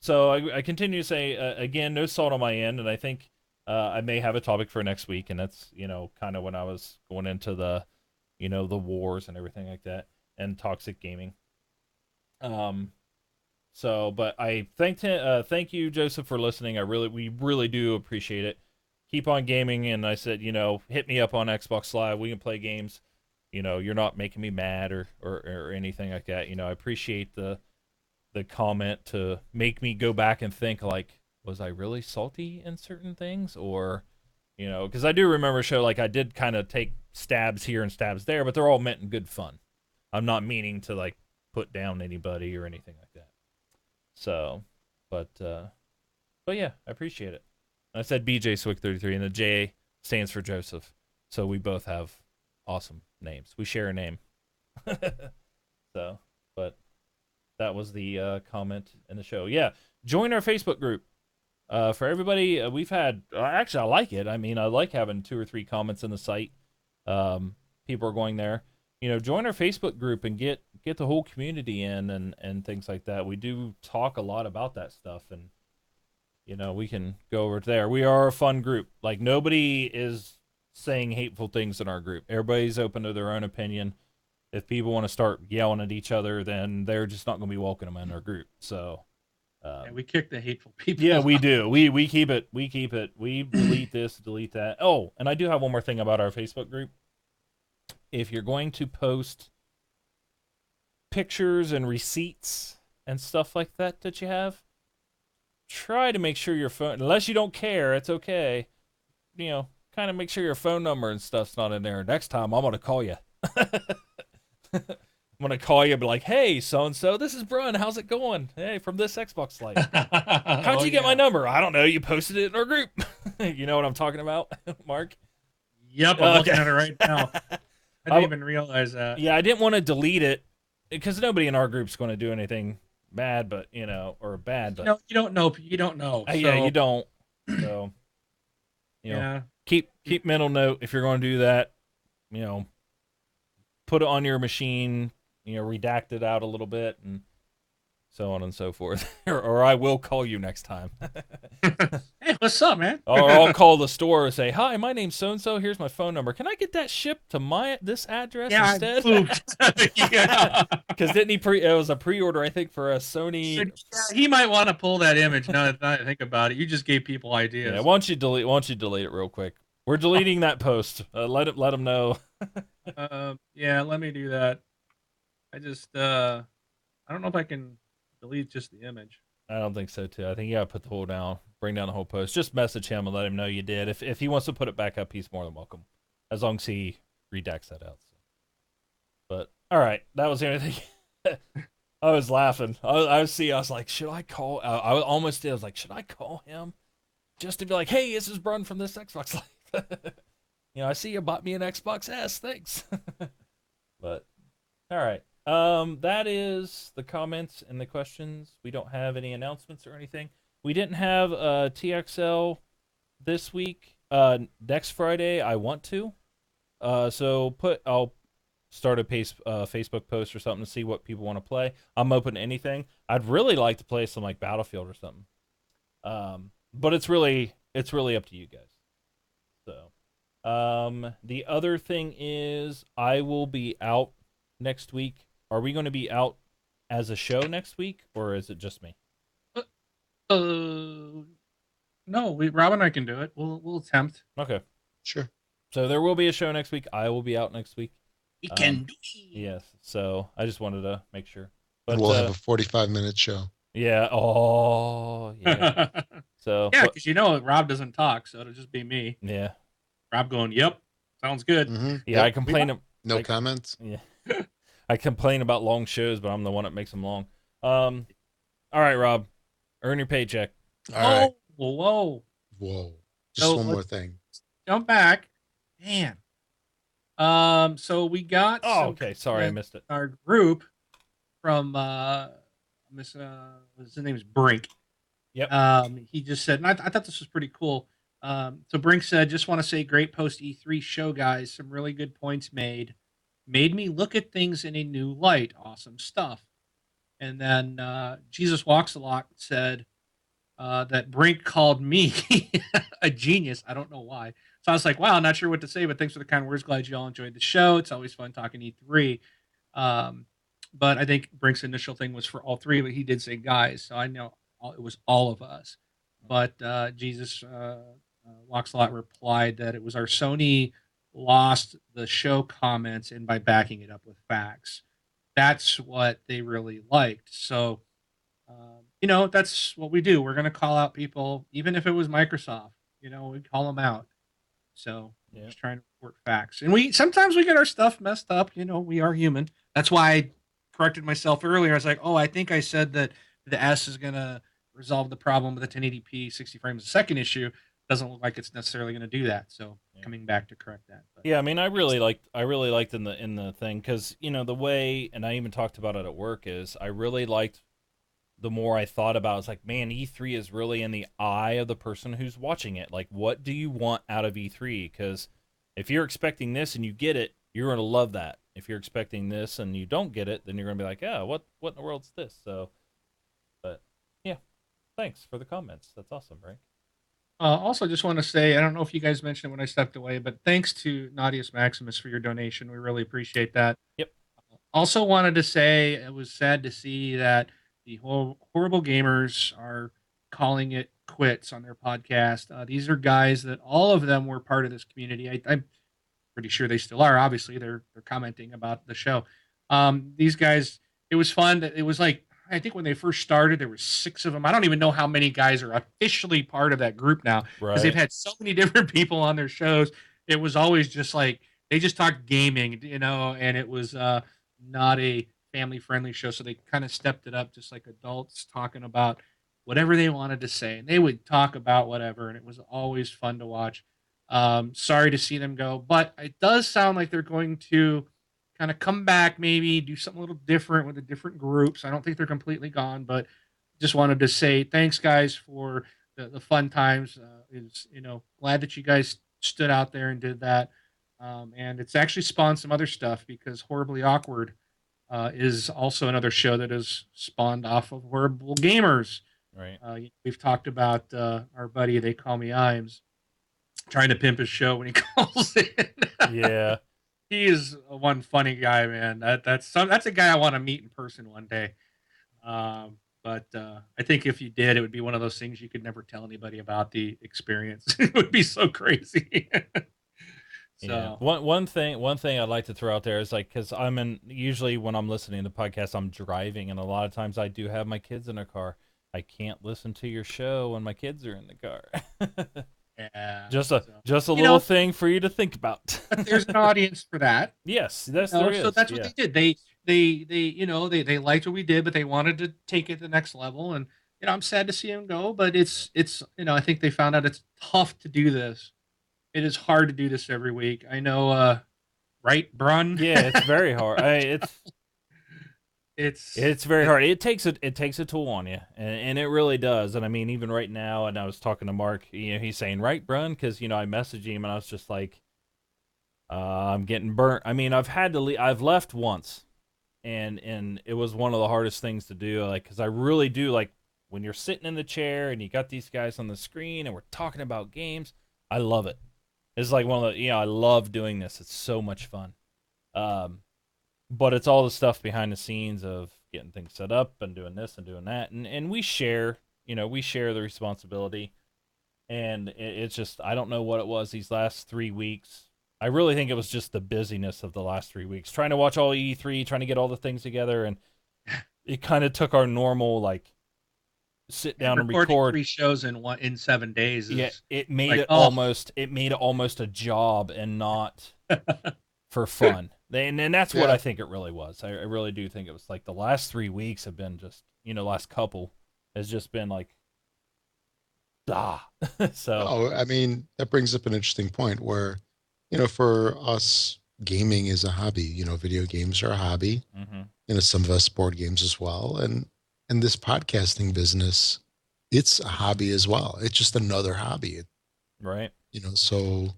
So I continue to say, again, no salt on my end, and I think I may have a topic for next week, and that's, kind of when I was going into the, the wars and everything like that, and toxic gaming. But I thank you, Joseph, for listening. We really do appreciate it. Keep on gaming, and I said, hit me up on Xbox Live. We can play games. You're not making me mad or anything like that. I appreciate the comment to make me go back and think, like, was I really salty in certain things? Or, because I do remember a show, like, I did kind of take stabs here and stabs there, but they're all meant in good fun. I'm not meaning to, like, put down anybody or anything like that. So, but yeah, I appreciate it. I said BJ Swick 33, and the J stands for Joseph. So we both have awesome names. We share a name. So, but that was the comment in the show. Yeah, join our Facebook group. For everybody, we've had actually I like it. I mean, I like having 2 or 3 comments in the site. People are going there. Join our Facebook group and get the whole community in and things like that. We do talk a lot about that stuff, and we can go over there. We are a fun group. Like, nobody is saying hateful things in our group. Everybody's open to their own opinion. If people want to start yelling at each other, then they're just not going to be welcome in our group. So, and we kick the hateful people. yeah, we do. We keep it. We delete this, delete that. Oh, and I do have one more thing about our Facebook group. If you're going to post pictures and receipts and stuff like that you have, try to make sure your phone, unless you don't care, it's okay. Kind of make sure your phone number and stuff's not in there. Next time, I'm going to call you. I'm going to call you and be like, hey, so-and-so, this is Brun. How's it going? Hey, from this Xbox Life. How'd you get my number? I don't know. You posted it in our group. You know what I'm talking about, Mark? Yep, I'm looking at it right now. I didn't even realize that. Yeah, I didn't want to delete it because nobody in our group's going to do anything bad, but or bad. But you don't know. You don't know. So, yeah, you don't. So, yeah. Keep mental note if you're going to do that. Put it on your machine. Redact it out a little bit and so on and so forth. or I will call you next time. Hey, what's up, man? Or I'll call the store and say, hi, my name's so-and-so. Here's my phone number. Can I get that shipped to this address instead? Yeah. Because didn't he it was a pre-order, I think, for a Sony. He might want to pull that image now that I think about it. You just gave people ideas. Yeah, why don't you delete it real quick? We're deleting that post. Let them know. Yeah, let me do that. I just I don't know if I can delete just the image. I don't think so too. I think you gotta put the whole down, bring down the whole post. Just message him and let him know you did. If he wants to put it back up, he's more than welcome, as long as he redacts that out. So. But all right, that was the only thing. I was laughing. I was like, should I call? I almost did. I was like, should I call him just to be like, hey, this is Brun from this Xbox Life. I see you bought me an Xbox S. Thanks. But all right. That is the comments and the questions. We don't have any announcements or anything. We didn't have TXL this week. Next Friday, I want to. So I'll start a Facebook post or something to see what people want to play. I'm open to anything. I'd really like to play some like Battlefield or something. But it's really up to you guys. So, the other thing is I will be out next week. Are we going to be out as a show next week, or is it just me? No, Rob and I can do it. We'll attempt. Okay, Sure. so there will be a show next week. I will be out next week. We can do it. Yes. So I just wanted to make sure. But We'll have a 45-minute show. yeah. Oh, yeah. So yeah, because Rob doesn't talk, so it'll just be me. yeah. Rob going, "Yep, sounds good." Mm-hmm. Yeah. Yep. I complain. No comments. Yeah. I complain about long shows, but I'm the one that makes them long. All right, Rob, earn your paycheck. All right. Whoa. Just So one more let's- thing. Jump back. Man. So we got Oh, okay. Sorry, I missed it. our group from his name is Brink. Yep. He just said, and I thought this was pretty cool. So Brink said, just want to say great post E3 show, guys. Some really good points made me look at things in a new light. Awesome stuff. And then Jesus Walks a Lot said that Brink called me a genius. I don't know why. So I was like, wow, not sure what to say, but thanks for the kind words. Glad you all enjoyed the show. It's always fun talking E3. But I think Brink's initial thing was for all three, but he did say guys. So I know it was all of us. But Jesus Walks a Lot replied that it was our Sony lost the show comments and by backing it up with facts. That's what they really liked. So, that's what we do. We're going to call out people, even if it was Microsoft, we call them out. So just trying to report facts. And sometimes we get our stuff messed up. We are human. That's why I corrected myself earlier. I was like, oh, I think I said that the S is gonna resolve the problem with the 1080p 60 frames a second issue. Doesn't look like it's necessarily going to do that. So Yeah. coming back to correct that. But Yeah, I mean, I really liked in the thing because the way, and I even talked about it at work, is I really liked the more I thought about it, it's like, man, E3 is really in the eye of the person who's watching it. Like, what do you want out of E3? Because if you're expecting this and you get it, you're going to love that. If you're expecting this and you don't get it, then you're going to be like, yeah, what in the world's this? So, but yeah, thanks for the comments. That's awesome, right? also, just want to say, I don't know if you guys mentioned it when I stepped away, but thanks to Naudius Maximus for your donation. We really appreciate that. Yep. Also, wanted to say it was sad to see that the horrible gamers are calling it quits on their podcast. These are guys that all of them were part of this community. I'm pretty sure they still are. Obviously, they're commenting about the show. These guys, it was fun. It was like, I think when they first started, there were 6 of them. I don't even know how many guys are officially part of that group now because they've Right. had so many different people on their shows. It was always just like they just talked gaming, and it was not a family friendly show. So they kind of stepped it up, just like adults talking about whatever they wanted to say, and they would talk about whatever, and it was always fun to watch. Sorry to see them go, but it does sound like they're going to kind of come back, maybe do something a little different with the different groups. I don't think they're completely gone, but just wanted to say thanks, guys, for the fun times. Is glad that you guys stood out there and did that. And it's actually spawned some other stuff because Horribly Awkward is also another show that is spawned off of Horrible Gamers. Right. We've talked about our buddy, they call me Imes, trying to pimp his show when he calls in. Yeah. He is one funny guy, man. That's a guy I want to meet in person one day. But I think if you did, it would be one of those things you could never tell anybody about the experience. It would be so crazy. Yeah. So One thing I'd like to throw out there is like, because usually when I'm listening to podcasts, I'm driving, and a lot of times I do have my kids in a car. I can't listen to your show when my kids are in the car. yeah, just a You little know- thing for you to think about. but there's an audience for that. Yes, there So is. that's what Yeah. they did. They liked what we did, but they wanted to take it to the next level. And I'm sad to see him go, but it's I think they found out it's tough to do this. It is hard to do this every week. I know, right, Brun? Yeah, it's very hard. It's very hard. It takes a toll on you, and it really does. And I mean, even right now, and I was talking to Mark. He's saying, "Right, Brun," because I messaged him, and I was just like, "I'm getting burnt." I mean, I've had to leave. I've left once, and it was one of the hardest things to do. Like, because I really do like when you're sitting in the chair and you got these guys on the screen and we're talking about games. I love it. It's like one of the I love doing this. It's so much fun. But it's all the stuff behind the scenes of getting things set up and doing this and doing that, and we share the responsibility, and it's just, I don't know what it was these last 3 weeks. I really think it was just the busyness of the last 3 weeks, trying to watch all E3, trying to get all the things together, and it kind of took our normal like sit down and Recording record. 3 shows in 7 days. Yeah, it made like, it oh. almost a job and not for fun. And that's what Yeah. I think it really was. I really do think it was like the last 3 weeks have been just, last couple has just been like, so. Oh, I mean, that brings up an interesting point where, for us, gaming is a hobby. Video games are a hobby. Mhm. Some of us board games as well. And this podcasting business, it's a hobby as well. It's just another hobby. Right. So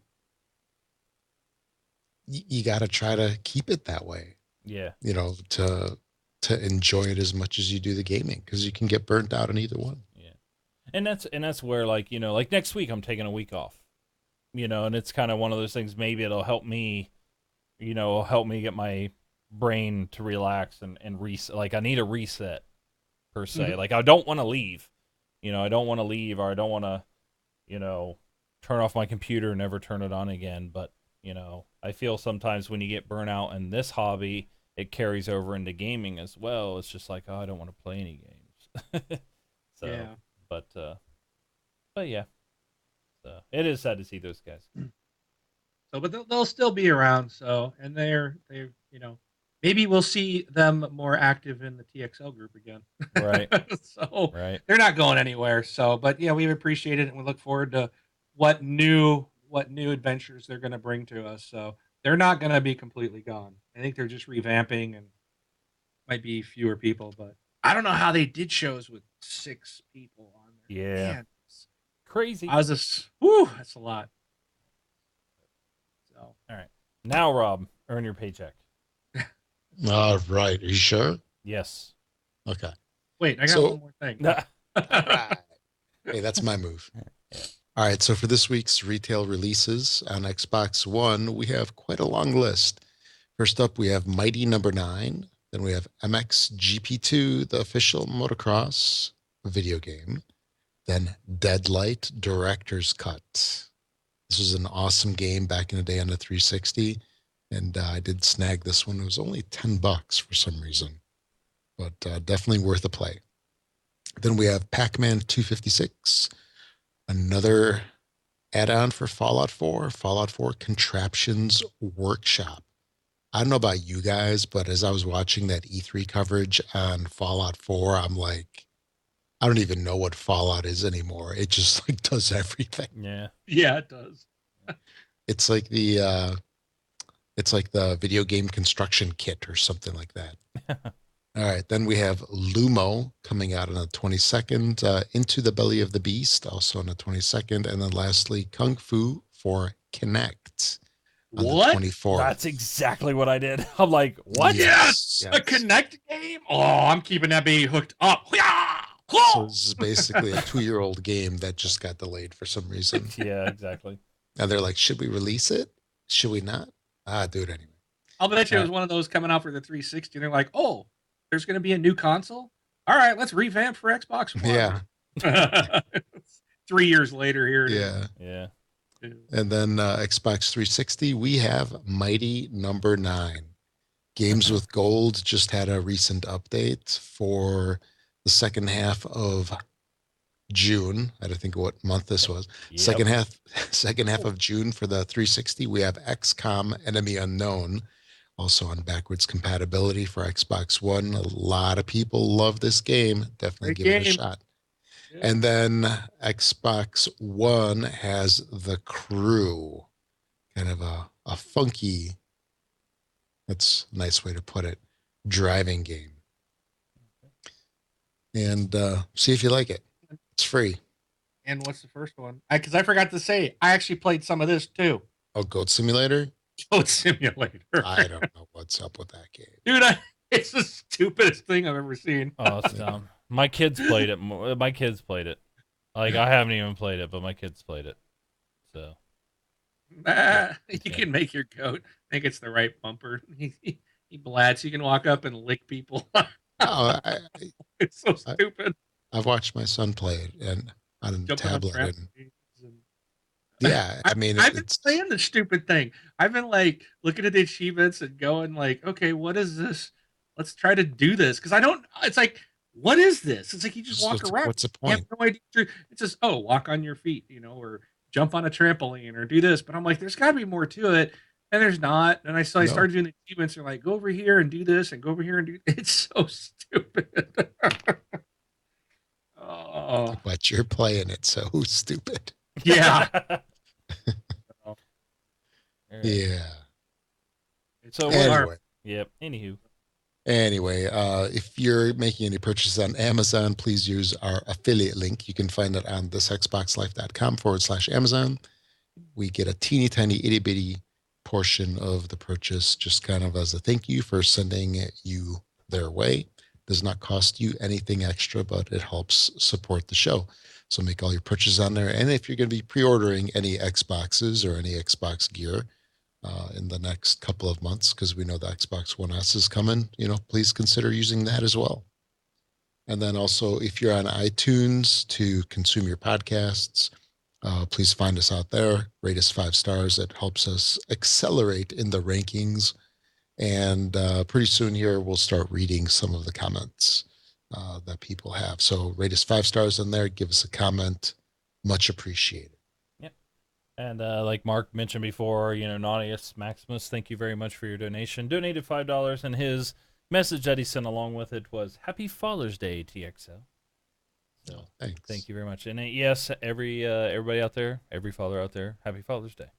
you got to try to keep it that way, Yeah. to enjoy it as much as you do the gaming, because you can get burnt out on either one. Yeah. And that's where like next week I'm taking a week off. And it's kind of one of those things. Maybe it'll help me, get my brain to relax and reset. Like I need a reset per se. Mhm. Like I don't want to leave. I don't want to leave, or I don't want to, turn off my computer and never turn it on again. But I feel sometimes when you get burnout in this hobby, it carries over into gaming as well. It's just like, oh, I don't want to play any games. So, Yeah. but yeah. So it is sad to see those guys. So, but they'll still be around. So, and they're maybe we'll see them more active in the TXL group again. Right. So Right. they're not going anywhere. So, but yeah, we appreciate it and we look forward to what new adventures they're going to bring to us. So they're not going to be completely gone. I think they're just revamping and might be fewer people, but I don't know how they did shows with 6 people on there. Yeah. Man, Crazy. I was just, whew, that's a lot. So All right. Now, Rob, earn your paycheck. All right. Are you sure? Yes. Okay. wait, I got So- one more thing. All right. Hey, that's my move. All right. So for this week's retail releases on Xbox One, we have quite a long list. First up, we have Mighty Number 9. Then we have MX GP2, the official motocross video game. Then Deadlight Director's Cut. This was an awesome game back in the day on the 360. And I did snag this one. It was only $10 for some reason, but definitely worth a play. Then we have Pac-Man 256, another add-on for Fallout 4, Fallout 4 Contraptions Workshop. I don't know about you guys, but as I was watching that E3 coverage on Fallout 4, I'm like, I don't even know what Fallout is anymore. It just like does everything. Yeah. Yeah, it does. It's like the video game construction kit or something like that. All right, then we have Lumo coming out on the 22nd, Into the Belly of the Beast also on the 22nd, and then lastly Kung Fu for Kinect on What? the 24th. That's exactly what I did. I'm like, what? Yes, Yes. a Connect game. Oh, I'm keeping that baby hooked up. So this is basically a 2-year-old game that just got delayed for some reason. Yeah, exactly. And they're like, should we release it? Should we not? Do it anyway. I'll bet you it was one of those coming out for the 360. And they're like, oh, there's going to be a new console. All right, let's revamp for Xbox One. Yeah, 3 years later, here it is. yeah. Yeah. And then Xbox 360, we have Mighty Number 9. Games with Gold just had a recent update for the second half of June. I don't think what month this was. Yep. Second half of June for the 360, we have XCOM Enemy Unknown, also on backwards compatibility for Xbox One. A lot of people love this game. Definitely Great give it a game. shot. Yeah. And then Xbox One has The Crew, kind of a funky, that's a nice way to put it, driving game. And see if you like it. It's free. And what's the first one? Because I forgot to say, I actually played some of this too. Oh, Goat Simulator? Goat Simulator. I don't know what's up with that game. Dude, it's the stupidest thing I've ever seen. Oh, it's dumb. My kids played it. My kids played it. Like, I haven't even played it, but my kids played it. So, You can make your goat think it's the right bumper. He blats. You can walk up and lick people. Oh, It's so stupid. I've watched my son play it and on a Jumping on tablet. And, trampolines and- yeah, I mean, I've been it's playing the stupid thing. I've been like looking at the achievements and going like, okay, what is this? Let's try to do this. Because I don't, it's like, what is this? It's like you just walk around. What's the You have point? no idea. It's just, oh, walk on your feet, or jump on a trampoline or do this. But I'm like, there's got to be more to it. And there's not. And I No. started doing the achievements. They're like, go over here and do this and go over here and do. It's so stupid. Oh, But you're playing it so stupid. yeah. All right. Yeah. So, Anyway. yep. Anywho. Anyway, if you're making any purchases on Amazon, please use our affiliate link. You can find it on thisxboxlife.com/Amazon. We get a teeny tiny itty bitty portion of the purchase just kind of as a thank you for sending you their way. Does not cost you anything extra, but it helps support the show. So make all your purchases on there. And if you're going to be pre-ordering any Xboxes or any Xbox gear, in the next couple of months, because we know the Xbox One S is coming, please consider using that as well. And then also, if you're on iTunes to consume your podcasts, please find us out there. Rate us 5 stars. It helps us accelerate in the rankings. And pretty soon here, we'll start reading some of the comments that people have. So rate us 5 stars in there. Give us a comment. Much appreciated. And like Mark mentioned before, Naughtius Maximus, thank you very much for your donation. Donated $5, and his message that he sent along with it was Happy Father's Day, TXL. So Thanks. thank you very much. And yes, everybody out there, every father out there, Happy Father's Day.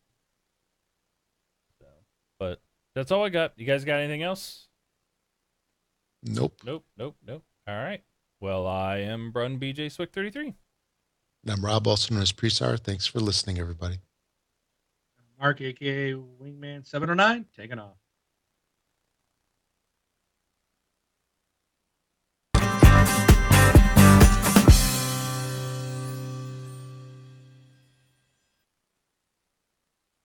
So, but that's all I got. You guys got anything else? Nope. Nope. All right. Well, I am Brun BJ Swick 33. And I'm Rob, also known as Presar. Thanks for listening, everybody. Mark, aka Wingman 709, taking off.